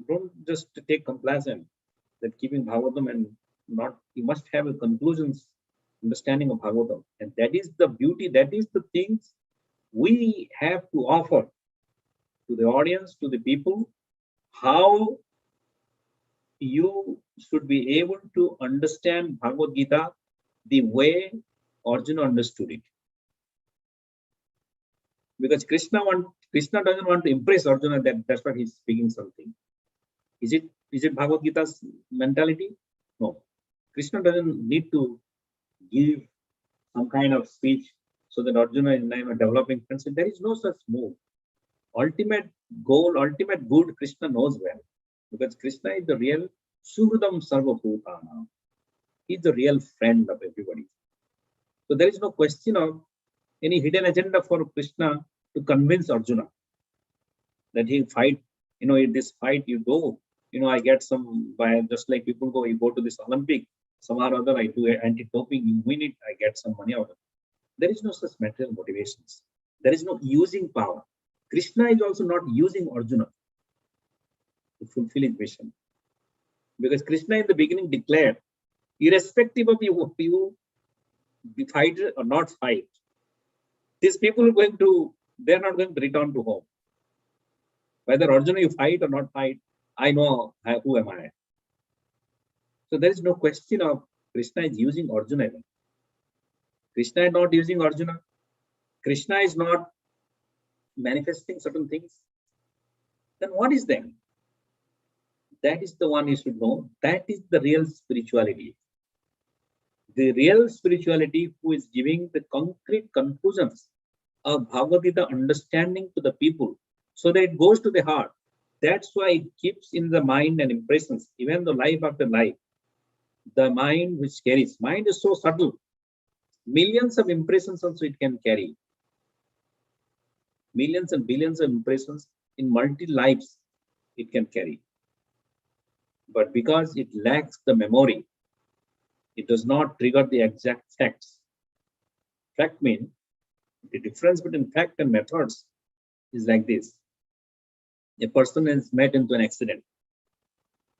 Don't just take complacent that keeping Bhagavatam and not, you must have a conclusions, understanding of Bhagavatam. And that is the beauty, that is the things we have to offer to the audience, to the people, how you should be able to understand Bhagavad Gita the way Arjuna understood it. Because Krishna doesn't want to impress Arjuna that's why he's speaking something. Is it Bhagavad Gita's mentality? No. Krishna doesn't need to give some kind of speech so that Arjuna is developing friendship. There is no such move. Ultimate goal, ultimate good, Krishna knows well. Because Krishna is the real Suhridam Sarva Bhutana. He's the real friend of everybody. So there is no question of any hidden agenda for Krishna to convince Arjuna that he fight. In this fight you go, I get some, by just like people go, you go to this Olympic, somehow or other I do anti-doping, you win it, I get some money out of it. There is no such material motivations. There is no using power. Krishna is also not using Arjuna. to fulfill his mission. Because Krishna in the beginning declared, irrespective of you fight or not fight, these people are they're not going to return to home. Whether Arjuna you fight or not fight, I know who am I. So there is no question of Krishna is using Arjuna. Krishna is not using Arjuna. Krishna is not manifesting certain things. Then what is that? That is the one you should know. That is the real spirituality. The real spirituality who is giving the concrete conclusions of Bhagavad Gita understanding to the people so that it goes to the heart. That's why it keeps in the mind and impressions, even the life after life. The mind which carries. Mind is so subtle. Millions of impressions also it can carry. Millions and billions of impressions in multi-lives it can carry. But because it lacks the memory, it does not trigger the exact facts. Fact means the difference between fact and methods is like this. A person is met into an accident.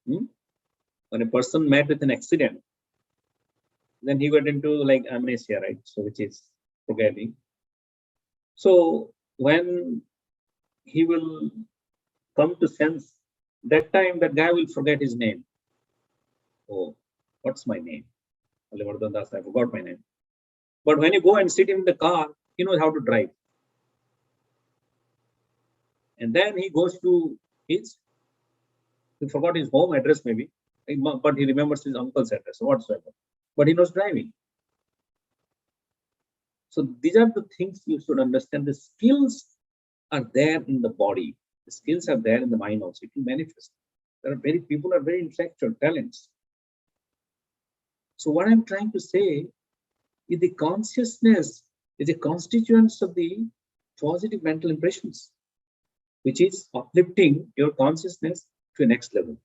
When a person met with an accident, then he got into like amnesia, right? So which is forgetting. So when he will come to sense, that time that guy will forget his name. Oh, what's my name? Balimardana, Dasa, I forgot my name. But when you go and sit in the car, he knows how to drive. And then he goes to he forgot his home address maybe, but he remembers his uncle's address or whatsoever. But he knows driving. So these are the things you should understand. The skills are there in the body. The skills are there in the mind also. It will manifest. People are very intellectual talents. So what I'm trying to say is the consciousness is a constituent of the positive mental impressions, which is uplifting your consciousness to a next level.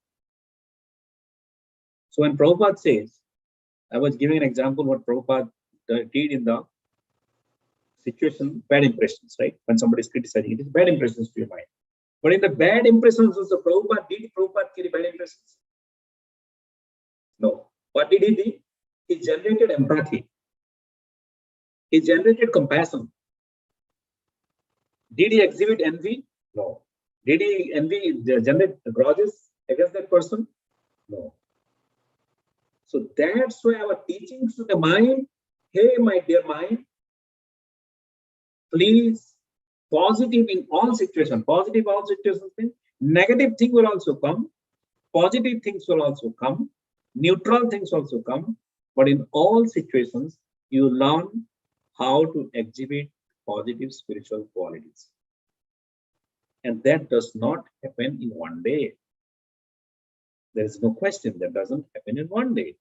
So when Prabhupada says, I was giving an example what Prabhupada did in the situation, bad impressions, right? When somebody is criticizing, it is bad impressions to your mind. But in the bad impressions also, Prabhupada carry bad impressions? No. What did he do? He generated empathy. He generated compassion. Did he exhibit envy? No. Did he generate grudges against that person? No. So that's why our teachings to the mind, hey, my dear mind, please, positive in all situations. Positive all situations means negative thing will also come, positive things will also come, neutral things also come, but in all situations, you learn how to exhibit positive spiritual qualities. And that does not happen in one day. There is no question that doesn't happen in one day.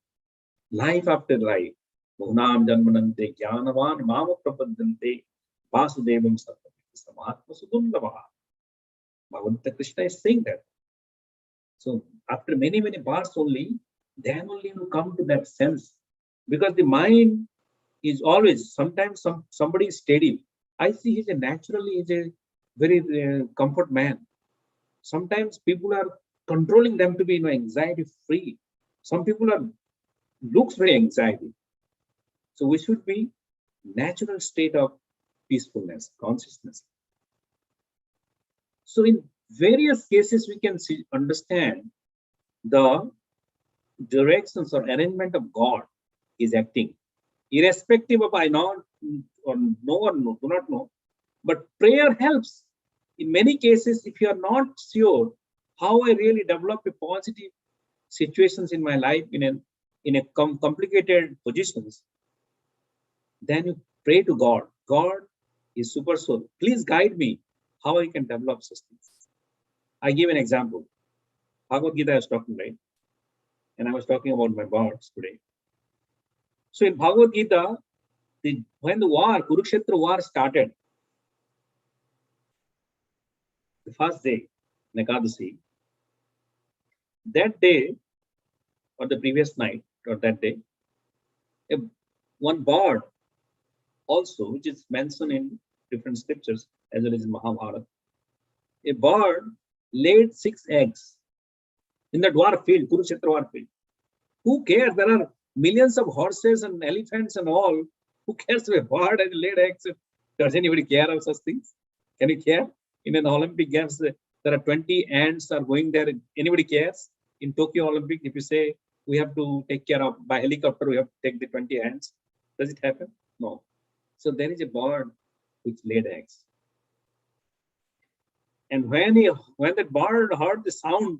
Life after life, Bhunam Janmanante Jnanavan Mama Prapadante Vasudevam Sattva Sudundavaha. Bhagavad Krishna is saying that. So after many, many births only, then only you come to that sense. Because the mind is always, sometimes somebody is steady. I see he's a very comfort man. Sometimes people are controlling them to be anxiety free. Some people looks very anxiety. So we should be natural state of peacefulness, consciousness. So in various cases, we can understand the directions or arrangement of God is acting, irrespective of I know or do not know. But prayer helps. In many cases, if you are not sure how I really develop a positive situations in my life in a complicated positions, then you pray to God. God is super soul. Please guide me how I can develop such things. I give an example. Bhagavad Gita I was talking, right? And I was talking about my birds today. So in Bhagavad Gita, when the war, Kurukshetra war started, the first day, Ekadasi, that day or the previous night or that day, one bird also, which is mentioned in different scriptures as well as in Mahabharata, a bird laid 6 eggs in the war field, Kurukshetra war field. Who cares? There are millions of horses and elephants and all. Who cares if a bird has laid eggs? Does anybody care of such things? Can you care? In an Olympic Games, there are 20 ants are going there. Anybody cares? In Tokyo Olympic, if you say we have to take care of by helicopter, we have to take the 20 ants. Does it happen? No. So there is a bird which laid eggs. And when that bird heard the sound,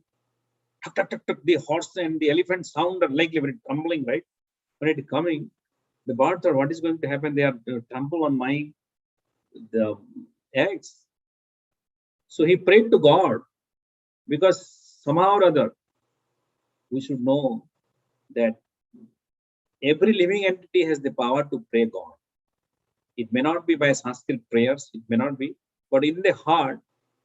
tuk, tuk, tuk, tuk, the horse and the elephant sound are like tumbling, right? When it is coming, the bird thought, what is going to happen? They are trample on the eggs. So he prayed to God, because somehow or other we should know that every living entity has the power to pray God. It may not be by Sanskrit prayers, it may not be, but in the heart,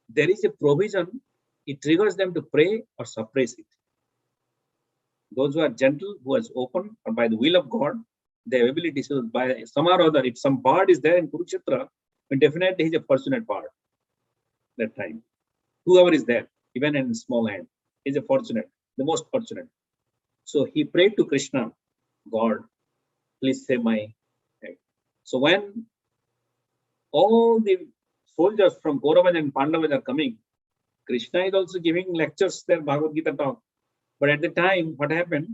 there is a provision. It triggers them to pray or suppress it. Those who are gentle, who is open, or by the will of God, their ability. So by some or other, if some bird is there in Kurukshetra, then definitely he's a fortunate bird that time. Whoever is there, even in small hand, is a fortunate, the most fortunate. So he prayed to Krishna, God, please save my head. So when all the soldiers from Kauravas and Pandavas are coming, Krishna is also giving lectures there, Bhagavad Gita talk. But at the time, what happened?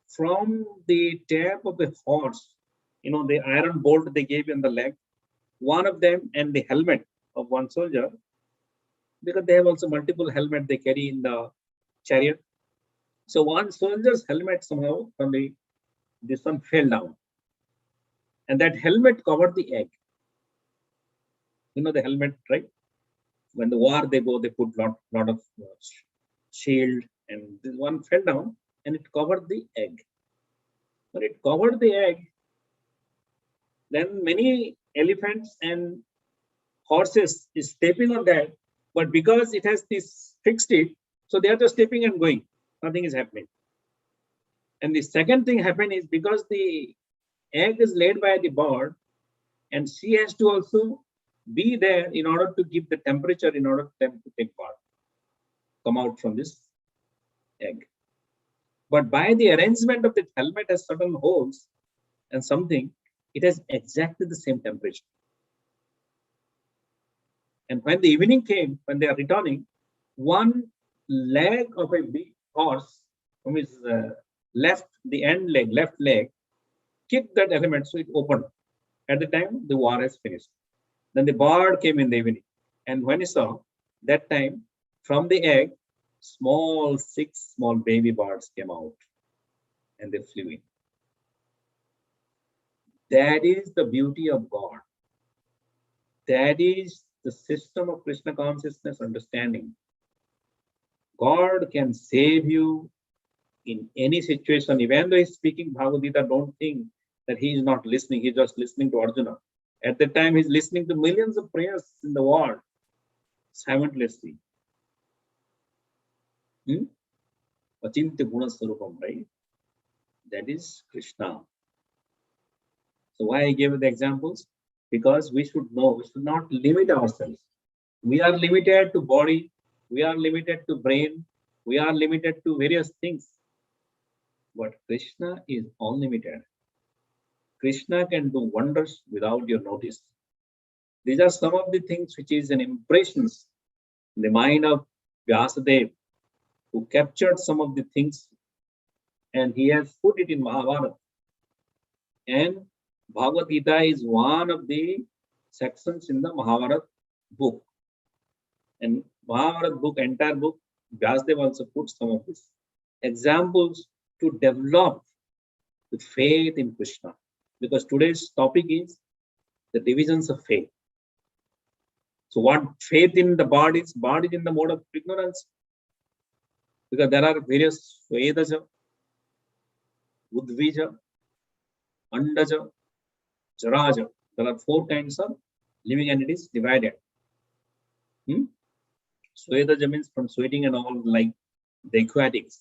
From the tap of the horse, the iron bolt they gave in the leg, one of them, and the helmet of one soldier, because they have also multiple helmets they carry in the chariot. So one soldier's helmet somehow from this one fell down, and that helmet covered the egg. The helmet, right? When the war they go, they put lot of shield, and this one fell down and it covered the egg. When it covered the egg, then many elephants and horses is stepping on that, but because it has this fixed it, so they are just stepping and going. Nothing is happening. And the second thing happened is because the egg is laid by the bird, and she has to also be there in order to give the temperature in order for them to take part, come out from this egg. But by the arrangement of the helmet has certain holes and something, it has exactly the same temperature. And when the evening came, when they are returning, one leg of a big horse from his left leg, kicked that element, so it opened. At the time, the war has finished. Then the bird came in the evening, and when he saw that time, from the egg, 6 small baby birds came out, and they flew in. That is the beauty of God. That is the system of Krishna consciousness understanding. God can save you in any situation. Even though he's speaking Bhagavad Gita, don't think that he is not listening. He's just listening to Arjuna. At the time, he's listening to millions of prayers in the world simultaneously. Achintya Guna Swarupam, right? That is Krishna. So why I gave the examples? Because we should know, we should not limit ourselves. We are limited to body, we are limited to brain, we are limited to various things. But Krishna is unlimited. Krishna can do wonders without your notice. These are some of the things which is an impressions in the mind of Vyasadeva, who captured some of the things and he has put it in Mahabharata. And Bhagavad Gita is one of the sections in the Mahabharata book. And Mahabharata book, entire book, Vyasadeva also put some of these examples to develop the faith in Krishna. Because today's topic is the divisions of faith. So what faith in the body is in the mode of ignorance. Because there are various Vedaja, Udvija, Andaja, Jaraja. There are 4 kinds of living entities divided. Swedaja means from sweating and all, like the aquatics,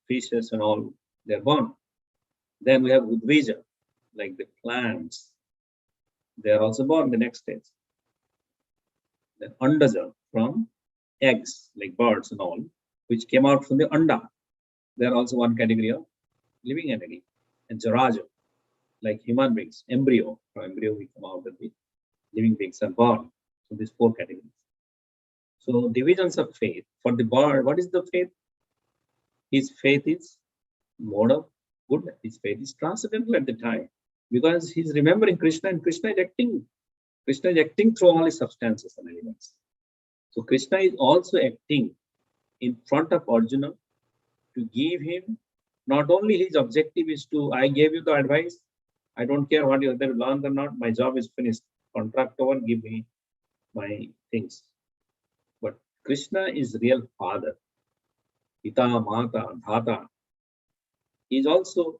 fishes and all, they're born. Then we have Udvija, like the plants. They are also born the next stage. Then Andaja, from eggs, like birds and all. which came out from the anda. They are also one category of living entity. And Jaraja, like human beings, embryo. From embryo, we come out with the living beings are born. So these 4 categories. So divisions of faith. For the bird, what is the faith? His faith is mode of goodness. His faith is transcendental at the time because he's remembering Krishna, and Krishna is acting. Krishna is acting through all his substances and elements. So Krishna is also acting in front of Arjuna to give him not only his objective is to, I gave you the advice, I don't care what you whether you learned or not, my job is finished. Contract over, give me my things. But Krishna is real father. Pita, Mata, Dhata. He is also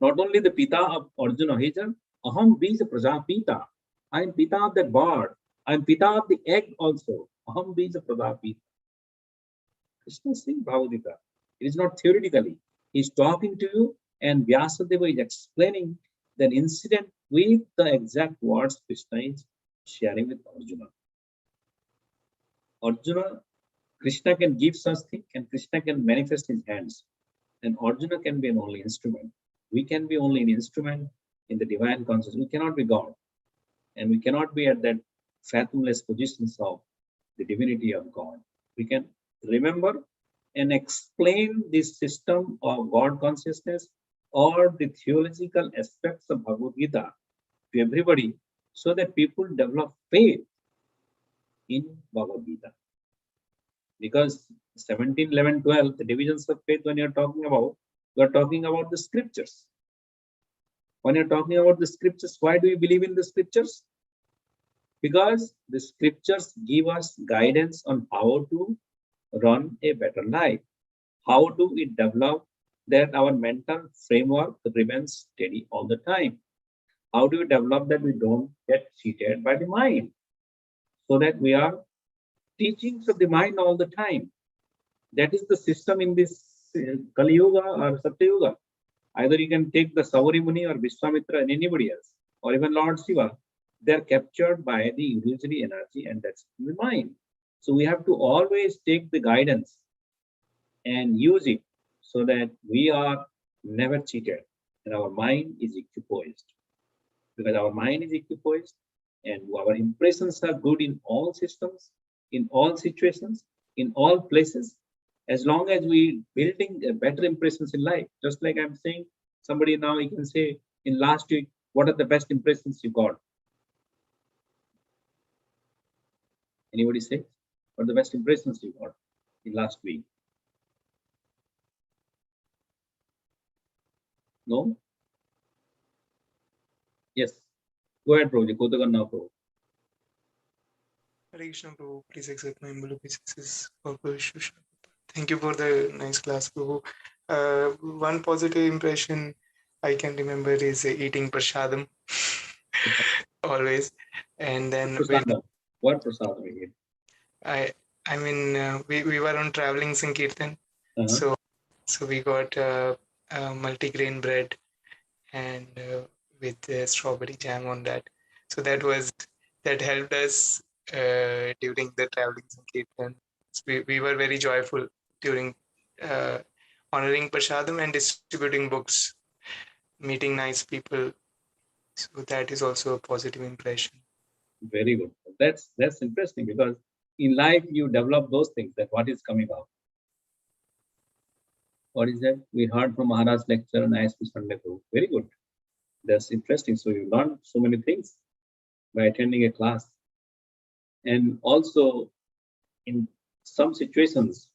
not only the Pita of Arjuna, he is an Aham Bija Prajapita. I am Pita of that bird. I am Pita of the egg also. Aham Bija Prajapita. Krishna is saying Bhagavad Gita. It is not theoretically. He is talking to you, and Vyasadeva is explaining that incident with the exact words Krishna is sharing with Arjuna. Arjuna, Krishna can give something, and Krishna can manifest his hands. And Arjuna can be an only instrument. We can be only an instrument in the divine consciousness. We cannot be God. And we cannot be at that fathomless positions of the divinity of God. We can remember and explain this system of God consciousness or the theological aspects of Bhagavad Gita to everybody so that people develop faith in Bhagavad Gita. Because 17, 11, 12, the divisions of faith when you're talking about, you're talking about the scriptures. When you're talking about the scriptures, why do you believe in the scriptures? Because the scriptures give us guidance on how to run a better life. How do we develop that our mental framework remains steady all the time? How do we develop that we don't get cheated by the mind? So that we are teachings of the mind all the time. That is the system in this Kali Yuga or Satya Yuga. Either you can take the Sauri Muni or Vishwamitra and anybody else, or even Lord Shiva. They are captured by the illusory energy, and that's the mind. So we have to always take the guidance and use it so that we are never cheated and our mind is equipoised. Because our mind is equipoised and our impressions are good in all systems, in all situations, in all places, as long as we building better impressions in life. Just like I'm saying, somebody now you can say in last week, what are the best impressions you got? Anybody say? What are the best impressions you got in last week? No? Yes. Go ahead, Prabhuji. Kotagan now, Prabhu. Hare Krishna, Prabhu. Please accept my humble obeisances for Krishna. Thank you for the nice class, Prabhu. One positive impression I can remember is eating prasadam always, and then What prasadam again? I mean we were on traveling Sankirtan, so we got multigrain bread and with strawberry jam on that. So that helped us during the traveling Sankirtan. So we were very joyful during honoring prasadam and distributing books, meeting nice people. So that is also a positive impression. Very good. That's interesting because in life you develop those things, that what is coming out. What is that? We heard from Maharaj's lecture and ISKCON Sunday. Very good. That's interesting. So you learn so many things by attending a class. And also in some situations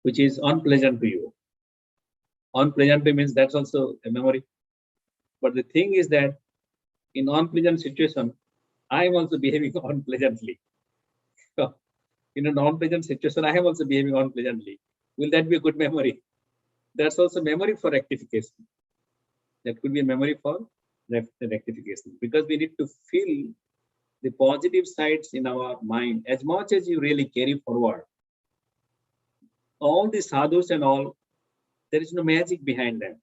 which is unpleasant to you. Unpleasant to you means that's also a memory. But the thing is that in unpleasant situation, I am also behaving unpleasantly. So in an unpleasant situation, I am also behaving unpleasantly. Will that be a good memory? That's also memory for rectification. That could be a memory for rectification, because we need to feel the positive sides in our mind as much as you really carry forward. All the sadhus and all, there is no magic behind them.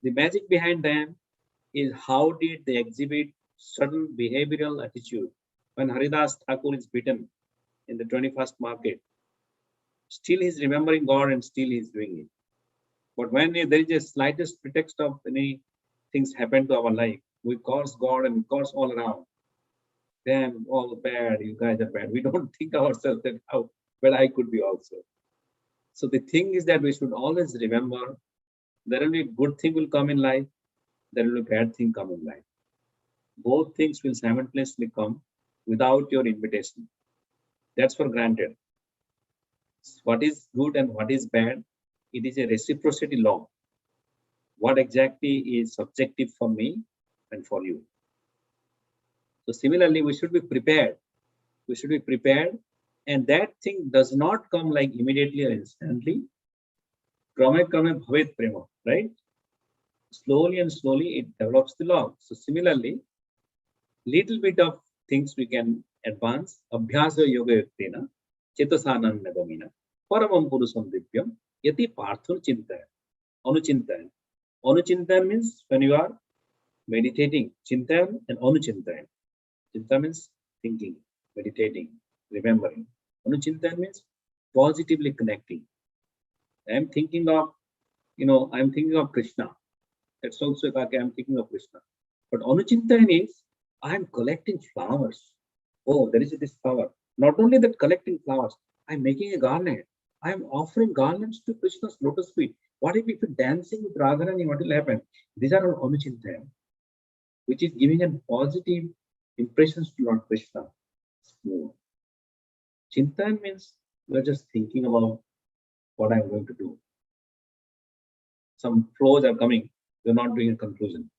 The magic behind them is how did they exhibit certain behavioral attitude. When Haridas Thakur is beaten in the 21st market, Still he's remembering God and still he's doing it. But when there is a slightest pretext of any things happen to our life, we curse God and curse all around. Damn, all bad, you guys are bad. We don't think ourselves that how bad I could be also. So the thing is that we should always remember there will be good thing will come in life, there will be bad thing come in life. Both things will simultaneously come without your invitation. That's for granted. What is good and what is bad, it is a reciprocity law. What exactly is subjective for me and for you. So similarly, we should be prepared. We should be prepared, and that thing does not come like immediately or instantly. Krame krame bhavet prema, right? Slowly and slowly it develops the love. So similarly, little bit of things we can advance. Abhyasa yoga yuktena chetasananda domina paramam purusam divyam yati parthur chintaya anuchintayan. Anuchintayan means when you are meditating, chintayan and anuchintayan. Chinta means thinking, meditating, remembering. Anuchintayan means positively connecting. I am thinking of, I'm thinking of Krishna. That's also okay, I'm thinking of Krishna. But anuchintayan is I am collecting flowers. Oh, there is this flower. Not only that, collecting flowers, I'm making a garland. I am offering garlands to Krishna's lotus feet. What if you're dancing with Radharani? What will happen? These are all anuchintayan, which is giving a positive impressions to Lord Krishna. More. Chintan means we're just thinking about what I'm going to do. Some flows are coming, we're not doing a conclusion.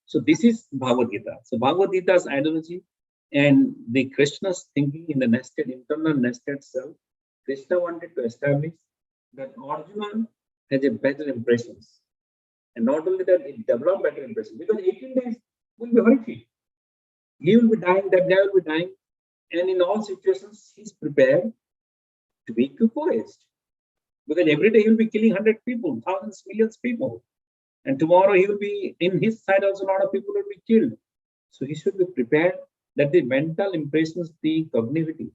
So this is Bhagavad Gita. So Bhagavad Gita's ideology and the Krishna's thinking in the internal nested self, Krishna wanted to establish that Arjuna has a better impressions. And not only that, it developed better impressions. Because 18 days will be horrific. He will be dying, that guy will be dying. And in all situations, he's prepared to be equipoised. Because every day he will be killing 100 people, thousands, millions of people. And tomorrow he will be, in his side also, a lot of people will be killed. So he should be prepared that the mental impressions, the cognitivity,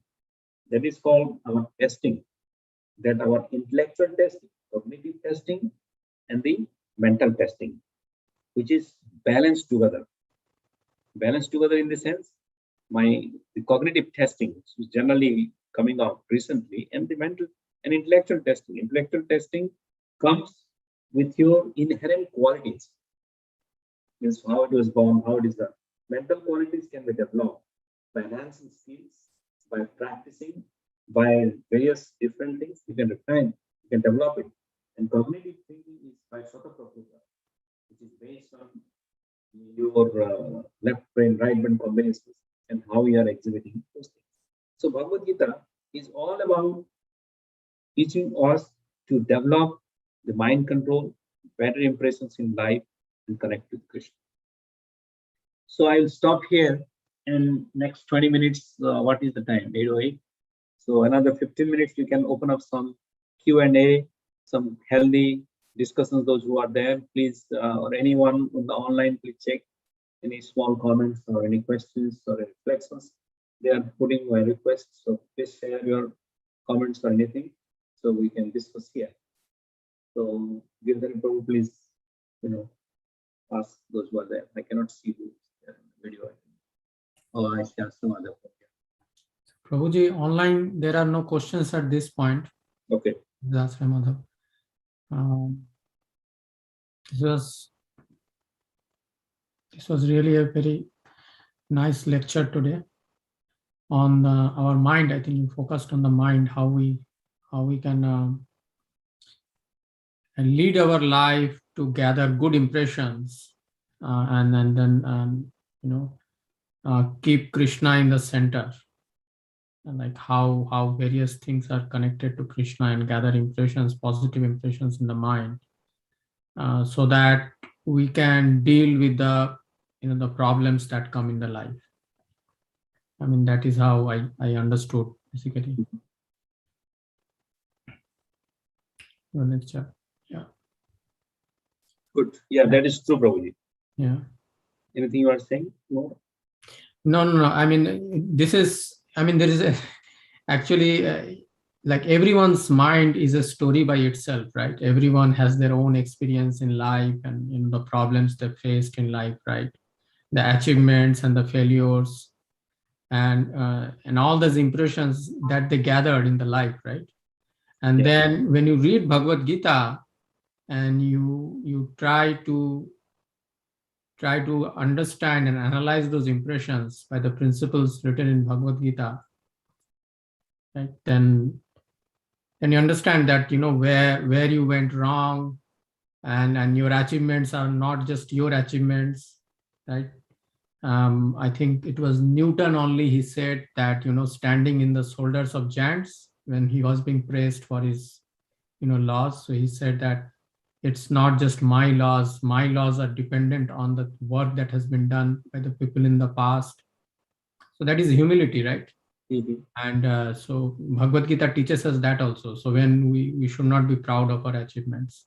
that is called our testing, that our intellectual testing, cognitive testing, and the mental testing, which is balanced together. Balanced together in the sense, the cognitive testing, which is generally coming out recently, and the mental and intellectual testing. Intellectual testing comes with your inherent qualities. Means how it was born, how it is done. Mental qualities can be developed by enhancing skills, by practicing, by various different things. You can refine, you can develop it. And cognitive thinking is by Swataprakrita, which is based on your left brain, right brain combinations and how you are exhibiting those things. So Bhagavad Gita is all about teaching us to develop the mind control, better impressions in life, and connect with Krishna. So I will stop here, and next 20 minutes, what is the time? 8:08. So another 15 minutes, we can open up some Q&A, some healthy discussions. Those who are there, please, or anyone on the online, please check any small comments or any questions or reflections. They are putting my requests, so please share your comments or anything, so we can discuss here. So give them to please, ask those who are there. I cannot see the video. Oh, I see some other. Prabhuji, online there are no questions at this point. Okay. That's Madhav. This was really a very nice lecture today on our mind. I think you focused on the mind, how we can lead our life to gather good impressions, and then keep Krishna in the center, and like how various things are connected to Krishna and gather impressions, positive impressions in the mind, so that we can deal with the problems that come in the life. I mean, that is how I understood basically. Your lecture. Yeah. Good. Yeah, that is true, Prabhuji. Yeah. Anything you are saying? No. No. I mean, there is actually like everyone's mind is a story by itself, right? Everyone has their own experience in life and the problems they faced in life, right? The achievements and the failures and all those impressions that they gathered in the life, right? And then when you read Bhagavad Gita and you try to understand and analyze those impressions by the principles written in Bhagavad Gita, right? Then you understand that where you went wrong, and your achievements are not just your achievements, right? I think it was Newton only, he said that standing in the shoulders of giants when he was being praised for his laws. So he said that it's not just my laws are dependent on the work that has been done by the people in the past. So that is humility, right? And so Bhagavad Gita teaches us that also. So when we should not be proud of our achievements.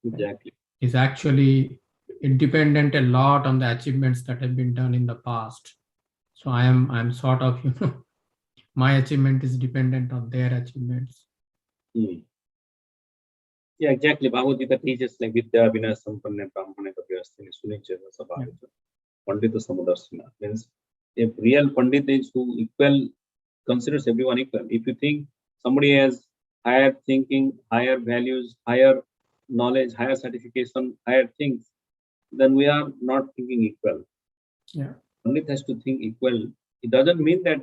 Exactly. It's actually dependent a lot on the achievements that have been done in the past. So I'm sort of my achievement is dependent on their achievements. Yeah, exactly. Bhagavad Gita teaches like Vidya Vinaya Sampanna Brahmana Kavyasthini Sunicchana Sabhavita Pandita Samudarsana. Means a real Pandit is who considers everyone equal. If you think somebody has higher thinking, higher values, higher knowledge, higher certification, higher things, then we are not thinking equal. Yeah. Pandit has to think equal. It doesn't mean that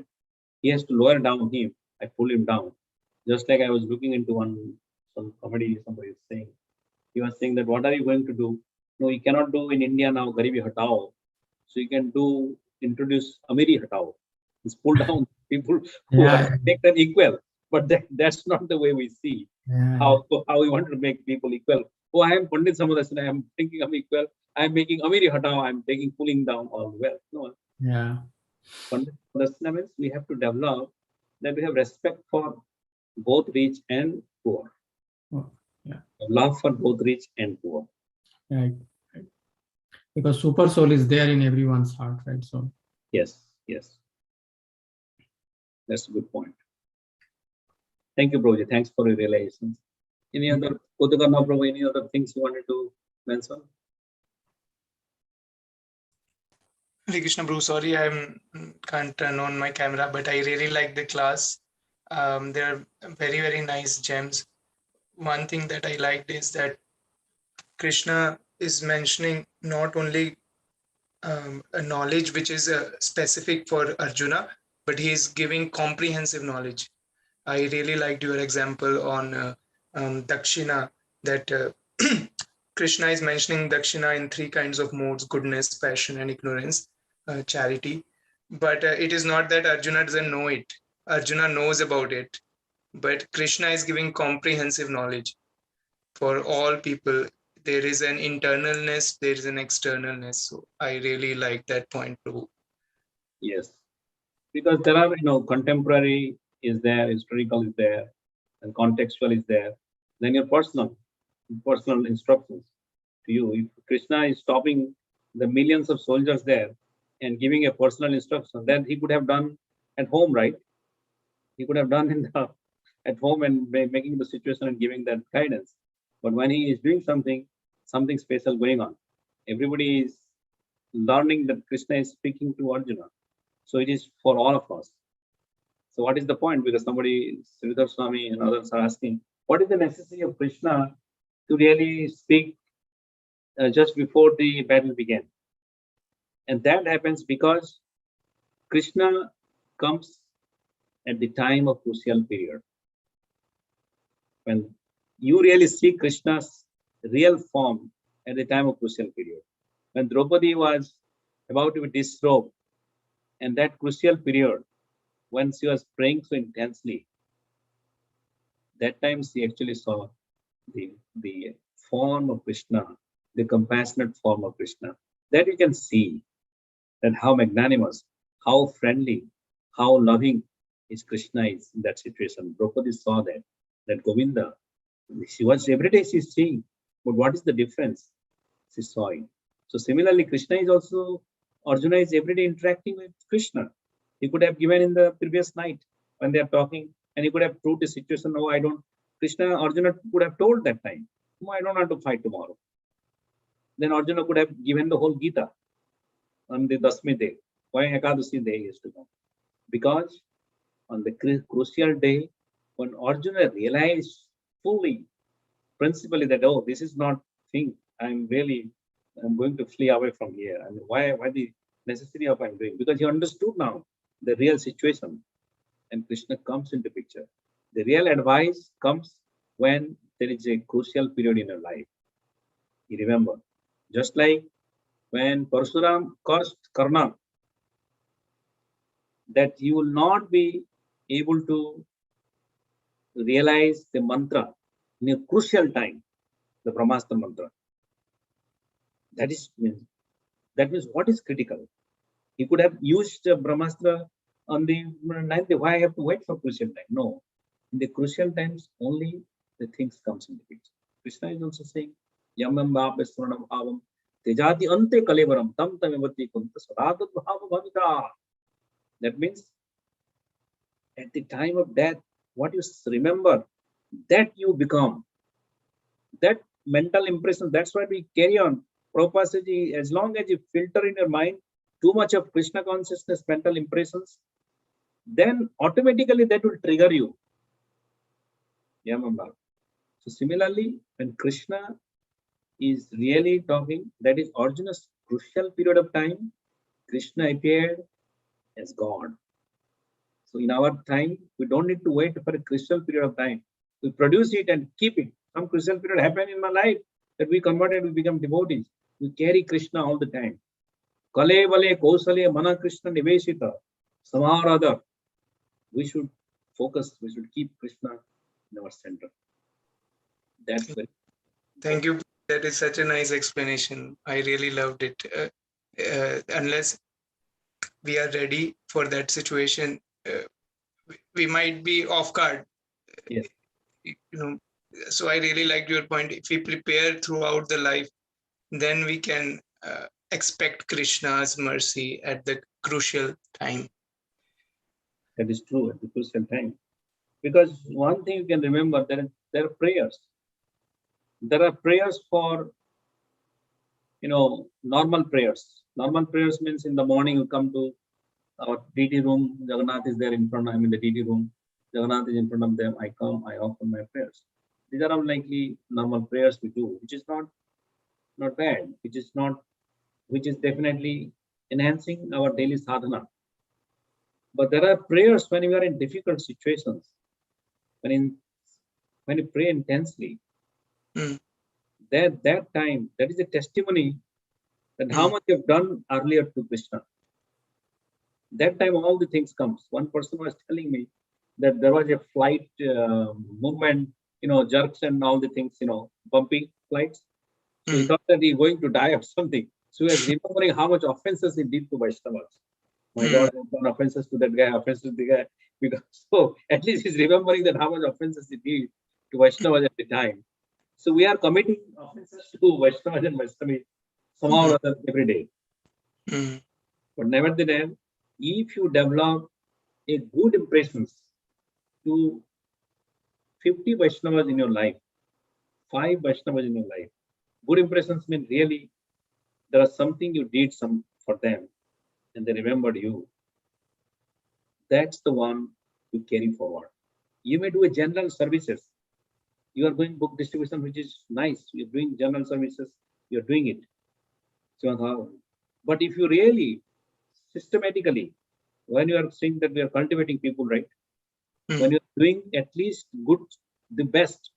he has to lower down him. I pull him down. Just like I was looking into some comedy, somebody is saying. He was saying that what are you going to do? No, you cannot do in India now Garibi Hatao. So you can introduce Amiri Hatao. It's pull down people who are make them equal. But that's not the way we see how we want to make people equal. Oh, I am Pandit Samadasana, I am thinking I'm equal. I am making Amiri Hatao, I am pulling down all wealth. No. Yeah. Pandit Samadasana means we have to develop that we have respect for both rich and poor. Yeah. Love for both rich and poor. Right. Because super soul is there in everyone's heart, right? So yes, that's a good point. Thank you, Prabhuji. Thanks for your realizations. Any other Prabhu, any other things you wanted to mention? Hare Krishna, bro. Sorry, I can't turn on my camera, but I really like the class. There are very, very nice gems. One thing that I liked is that Krishna is mentioning not only a knowledge which is specific for Arjuna, but he is giving comprehensive knowledge. I really liked your example on Dakshina, that Krishna is mentioning Dakshina in three kinds of modes: goodness, passion, and ignorance, charity. But it is not that Arjuna doesn't know it. Arjuna knows about it. But Krishna is giving comprehensive knowledge for all people. There is an internalness, there is an externalness. So I really like that point, Prabhu. Yes, because there are, contemporary is there, historical is there, and contextual is there. Then your personal instructions to you. If Krishna is stopping the millions of soldiers there and giving a personal instruction, then he could have done at home, right? He could have done at home and making the situation and giving that guidance. But when he is doing something special going on, everybody is learning that Krishna is speaking to Arjuna. So it is for all of us. So what is the point? Because somebody, Sridhar Swami and others are asking, what is the necessity of Krishna to really speak just before the battle began? And that happens because Krishna comes at the time of crucial period. When you really see Krishna's real form at the time of crucial period. When Draupadi was about to be disrobed, and that crucial period, when she was praying so intensely, that time she actually saw the form of Krishna, the compassionate form of Krishna. That you can see that how magnanimous, how friendly, how loving is Krishna is in that situation. Draupadi saw that Govinda, she was every day she's seeing, but what is the difference? She saw it. So similarly, Krishna is also, Arjuna is every day interacting with Krishna. He could have given in the previous night when they are talking, And he could have proved the situation. No, I don't. Krishna, Arjuna could have told that time, no, I don't want to fight tomorrow. Then Arjuna could have given the whole Gita on the Dasmi day. Why Ekadasi day is to come? Because on the crucial day, when Arjuna realized fully, principally that, oh, this is not thing. I'm going to flee away from here. And why the necessity of I'm doing? Because he understood now the real situation, and Krishna comes into picture. The real advice comes when there is a crucial period in your life. You remember, just like when Parsuram cursed Karna, that you will not be able to realize the mantra in a crucial time, the Brahmastra mantra. That means what is critical? He could have used Brahmastra on the 9th day. Why I have to wait for crucial time? No. In the crucial times, only the things comes into picture. Krishna is also saying, Yamam Bhavam Bhavam Tejati Ante Kalevaram Tam Tamevati Kunta Sadadat Bhava Bhavita. That means at the time of death, what you remember, that you become. That mental impression, that's why we carry on. Prabhupada says, as long as you filter in your mind too much of Krishna consciousness, mental impressions, then automatically that will trigger you. Yamamba. So similarly, when Krishna is really talking, that is Arjuna's crucial period of time, Krishna appeared as God. So in our time, we don't need to wait for a crucial period of time. We produce it and keep it. Some crucial period happened in my life that we converted, we become devotees. We carry Krishna all the time. Kale vale kausale mana Krishna niveshita samarada. We should focus, we should keep Krishna in our center. That's very. Thank you. That is such a nice explanation. I really loved it. Unless we are ready for that situation, we might be off guard. Yes. So I really liked your point. If we prepare throughout the life, then we can expect Krishna's mercy at the crucial time. That is true, at the crucial time. Because one thing you can remember, there are prayers. There are prayers for, normal prayers. Normal prayers means in the morning you come to our DT room, Jagannath is there in front, I'm in the DT room, Jagannath is in front of them, I come, I offer my prayers. These are unlikely normal prayers we do, which is not bad, which is definitely enhancing our daily sadhana. But there are prayers when you are in difficult situations, when you pray intensely, that time, that is a testimony that how much you've done earlier to Krishna. That time all the things comes. One person was telling me that there was a flight movement, jerks and all the things, bumpy flights. So he thought that he's going to die or something. So he was remembering how much offenses he did to Vaishnavas. My God, I've done offenses to that guy, offenses to the guy. Because, so at least he's remembering that how much offenses he did to Vaishnavas at the time. So we are committing offenses to Vaishnavas and Vaishnavi somehow or other every day. But nevertheless, if you develop a good impressions to 50 Vaishnavas in your life, 5 Vaishnavas in your life, good impressions mean really there was something you did for them and they remembered you. That's the one you carry forward. You may do a general services. You are doing book distribution, which is nice. You're doing general services, you're doing it. So, but if you really systematically, when you are saying that we are cultivating people, right? When you're doing at least the best,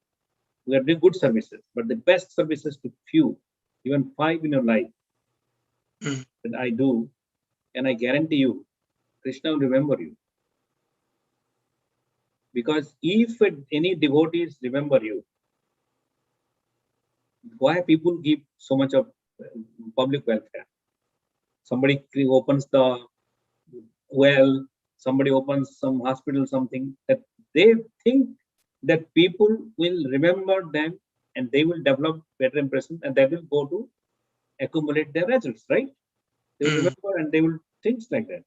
we are doing good services, but the best services to few, even 5 in your life, that I do, and I guarantee you, Krishna will remember you. Because if any devotees remember you, why people give so much of public welfare? Somebody opens the well, somebody opens some hospital, something that they think that people will remember them and they will develop better impression and they will go to accumulate their results, right? They will remember and they will things like that.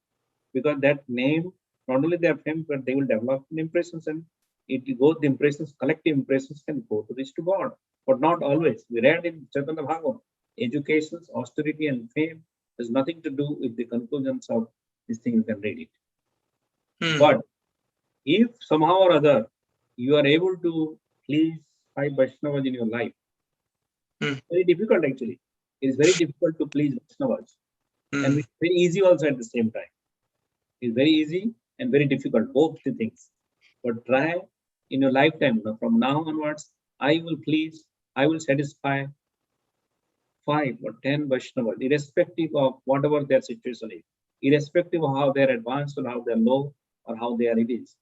Because that name Not only they are fame, but they will develop impressions, and it goes, the impressions, collective impressions can go to reach to God, but not always. We read in Chaitanya Bhagavat, educations, austerity, and fame has nothing to do with the conclusions of this thing. You can read it. But if somehow or other you are able to please 5 Vaishnavas in your life, very difficult actually. It is very difficult to please Vaishnavas, and it's very easy also at the same time. It's very easy and very difficult, both the things. But try in your lifetime, from now onwards, I will satisfy 5 or 10 Vaishnavas, irrespective of whatever their situation is, irrespective of how they're advanced or how they're low or how they are it is.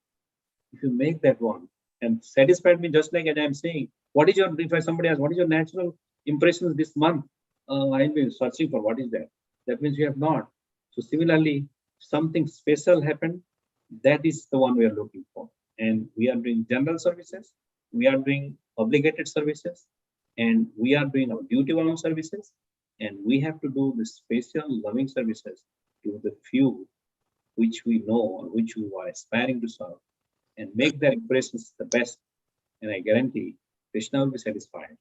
If you make that one and satisfied me, just like as I'm saying, what is your, if somebody asks, what is your natural impressions this month? I'll be searching for what is that. That means you have not. So similarly, something special happened. That is the one we are looking for. And we are doing general services. We are doing obligated services. And we are doing our duty-bound services. And we have to do the special loving services to the few which we know or which we are aspiring to serve, and make their impressions the best. And I guarantee Krishna will be satisfied.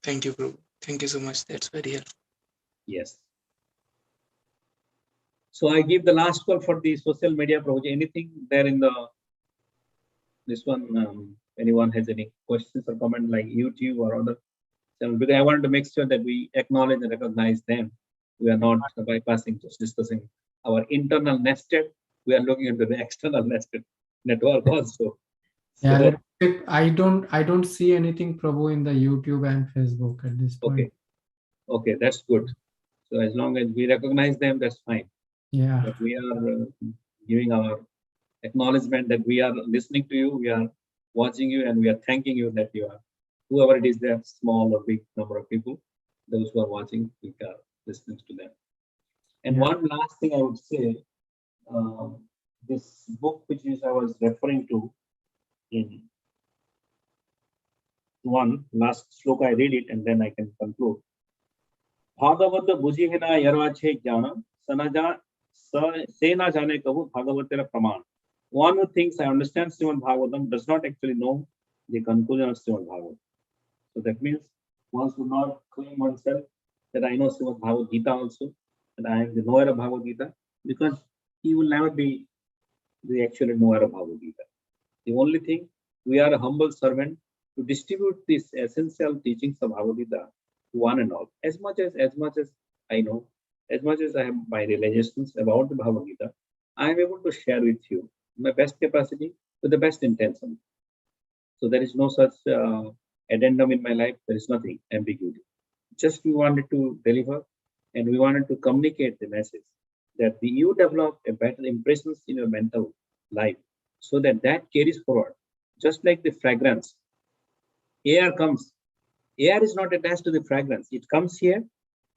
Thank you, Prabhu. Thank you so much. That's very helpful. Yes. So I give the last call for the social media project. Anything there in this one? Anyone has any questions or comment like YouTube or other channel? Because I wanted to make sure that we acknowledge and recognize them. We are not bypassing, just discussing our internal nested. We are looking into the external nested network also. Yeah, I don't see anything, Prabhu, in the YouTube and Facebook at this point. Okay, that's good. So as long as we recognize them, that's fine. Yeah. But we are giving our acknowledgement that we are listening to you, we are watching you, and we are thanking you that you are, whoever it is, there, small or big number of people, those who are watching, we are listening to them. And one last thing I would say, this book which I was referring to in one last sloka, I read it and then I can conclude. Bhagavata bujihina yarvache jnana sanaja sena jane kavu bhagavatera praman. One who thinks I understand Srimad Bhagavatam does not actually know the conclusion of Srimad Bhagavatam. So that means one should not claim oneself that I know Srimad Bhagavad Gita also, that I am the knower of Bhagavad Gita, because he will never be the actual knower of Bhagavad Gita. The only thing, we are a humble servant to distribute these essential teachings of Bhagavad Gita to one and all. As much as I know, as much as I have my realizations about the Bhagavad Gita, I am able to share with you my best capacity with the best intention. So there is no such addendum in my life. There is nothing ambiguity. Just we wanted to deliver, and we wanted to communicate the message that you develop a better impressions in your mental life, so that carries forward. Just like the fragrance, air comes. Air is not attached to the fragrance. It comes here,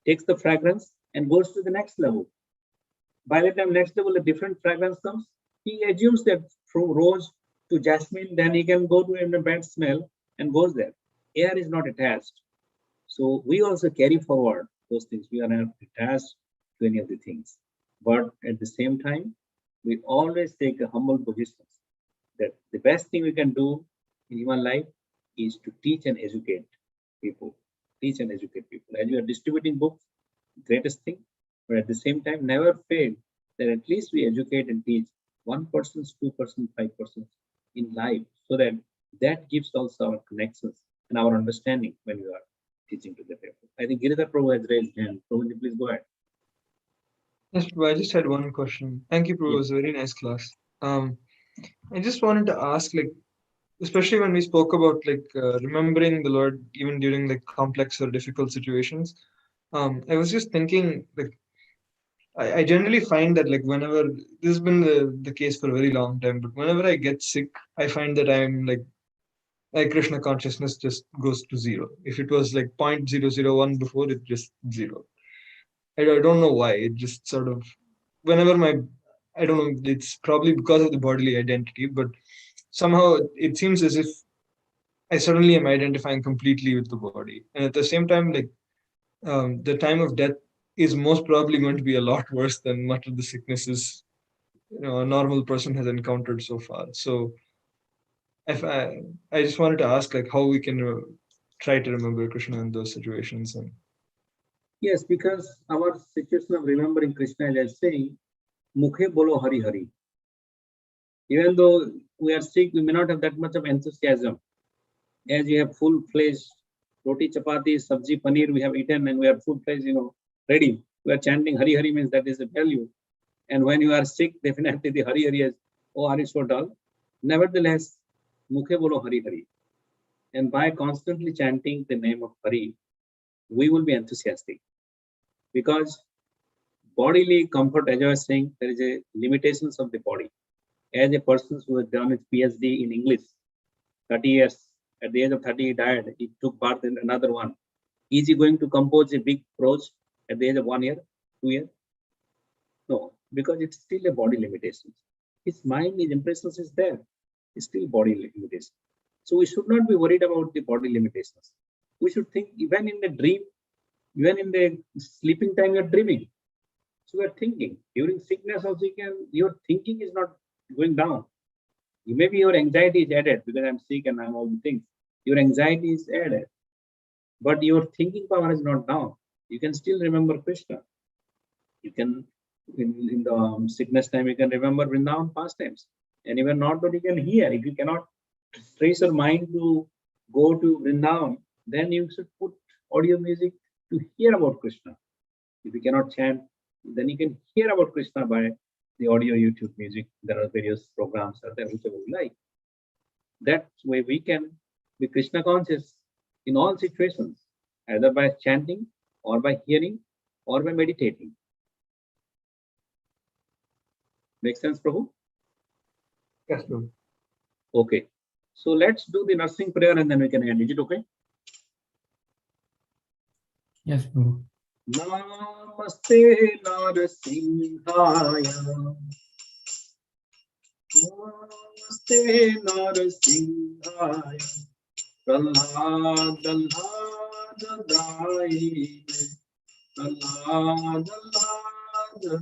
takes the fragrance, and goes to the next level. By the time next level, a different fragrance comes, he assumes that from rose to jasmine, then he can go to a bad smell and goes there. Air is not attached. So we also carry forward those things. We are not attached to any of the things. But at the same time, we always take a humble position that the best thing we can do in human life is to teach and educate people. Teach and educate people. As you are distributing books, greatest thing. But at the same time, never fail that at least we educate and teach 1%, 2%, 5% in life, so that gives also our connections and our understanding when we are teaching to the people. I think Giridhar Prabhu has raised hand. Prabhuji, please go ahead. Yes, I just had one question. Thank you, Prabhu. It was a very nice class. I just wanted to ask, like, especially when we spoke about remembering the Lord even during like complex or difficult situations, I was just thinking, like, I generally find that like whenever this has been the case for a very long time, but whenever I get sick, I find that I'm like Krishna consciousness just goes to zero. If it was like 0.001 before, it just zero. I don't know why. It just sort of, whenever I don't know, it's probably because of the bodily identity, but somehow it seems as if I suddenly am identifying completely with the body. And at the same time, like the time of death is most probably going to be a lot worse than much of the sicknesses a normal person has encountered so far. So if I just wanted to ask like how we can try to remember Krishna in those situations. And Yes, because our situation of remembering Krishna is saying, Mukhe bolo Hari Hari. Even though we are sick, we may not have that much of enthusiasm. As you have full-fledged roti, chapati, sabji, paneer, we have eaten and we are full-fledged, ready. We are chanting Hari Hari means that is a value. And when you are sick, definitely the Hari Hari is, oh, are you so dull? Nevertheless, Mukhe bolo Hari Hari. And by constantly chanting the name of Hari, we will be enthusiastic. Because bodily comfort, as I was saying, there is a limitations of the body. As a person who has done his PhD in English, 30 years, at the age of 30 he died, he took part in another one. Is he going to compose a big prose at the age of 1 year, 2 years? No, because it's still a body limitation. His mind, his impressions is there. It's still body limitation. So we should not be worried about the body limitations. We should think even in the dream, even in the sleeping time, you're dreaming. So we're thinking. During sickness also, your thinking is not going down. Maybe your anxiety is added because I'm sick and I'm all the things. Your anxiety is added. But your thinking power is not down. You can still remember Krishna. You can, in the sickness time, you can remember Vrindavan pastimes. And even not that you can hear. If you cannot trace your mind to go to Vrindavan, then you should put audio music to hear about Krishna. If you cannot chant, then you can hear about Krishna by the audio YouTube music. There are various programs out there, whichever you like. That way we can be Krishna conscious in all situations, either by chanting or by hearing or by meditating. Make sense, Prabhu? yes, Prabhu. Okay. So let's do the nursing prayer and then we can end. Is it okay? Yes, Prabhu. Namaste Narasimhaya. Namaste Narasimhaya. Prahlada Daine. Prahlada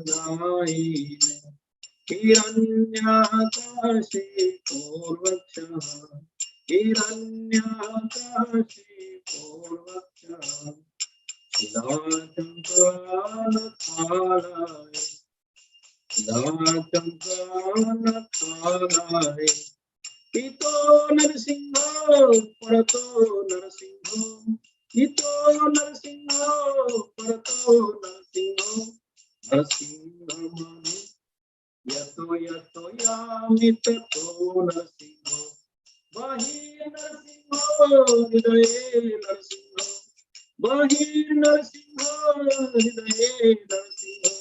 Daine. Hiranyakashi Purvaksha. Hiranyakashi Purvaksha. Ito Narsingho, Parato Narsingho, Ito Narsingho, Parato Narsingho, Narsingho Mani, Yato Yato Yamitato Narsingho, Vahi Narsingho, Hidaye Narsingho, Bahir Narsingho, Hridaye Narsingho,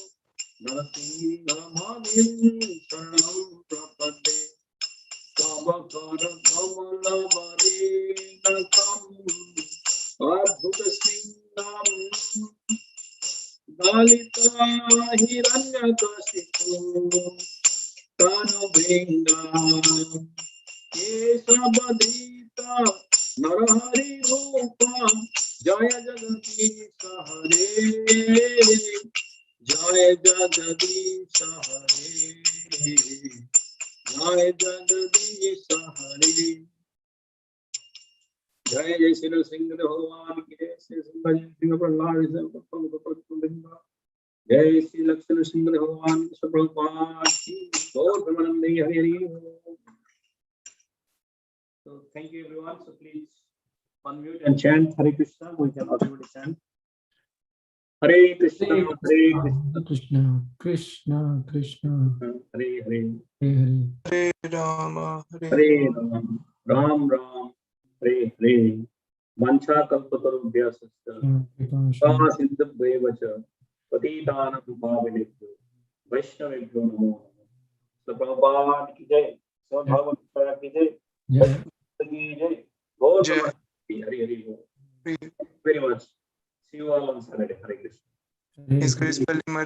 Narsingho Madhim Sharanam Prapade, Kamakara Kamala Varinakam, Adhuta Singham, Dalita Hiranyakasipu, Tanu Brinda, Kesabadita, Narahari Rupa, Jaya Jagadisha Hare, Jaya Jagadisha Hare, Jaya Jagadisha Hare. Jaya Jai Sri Singh Bhagavan ki Jai, Sri Singh Prahlad Jai Sri Lakshmana Singh Bhagavan Krishna Prabhupada ki Gaur Premanande Hari Hari. So thank you everyone. So please unmute and chant Hare Krishna. We can audible chant. Hare Krishna, Hare Krishna, Krishna, Krishna, Hare Hare, Hare Hare, Hare Rama, Hare Ram, Ram Ram, Hare Hare. Mancha kalpatarubhya sasya, ka sindhabheva cha, patitanam pavanebhyo, vaishnavebhyo namo. So Prabhupada ki jai, so Bhagavad ki jai, ki jai, Gaur Jai. Premanande Hari Hari. Thank you very much. See you all on Saturday. Hare Krishna. Hare His Hare. Grace Balimardana.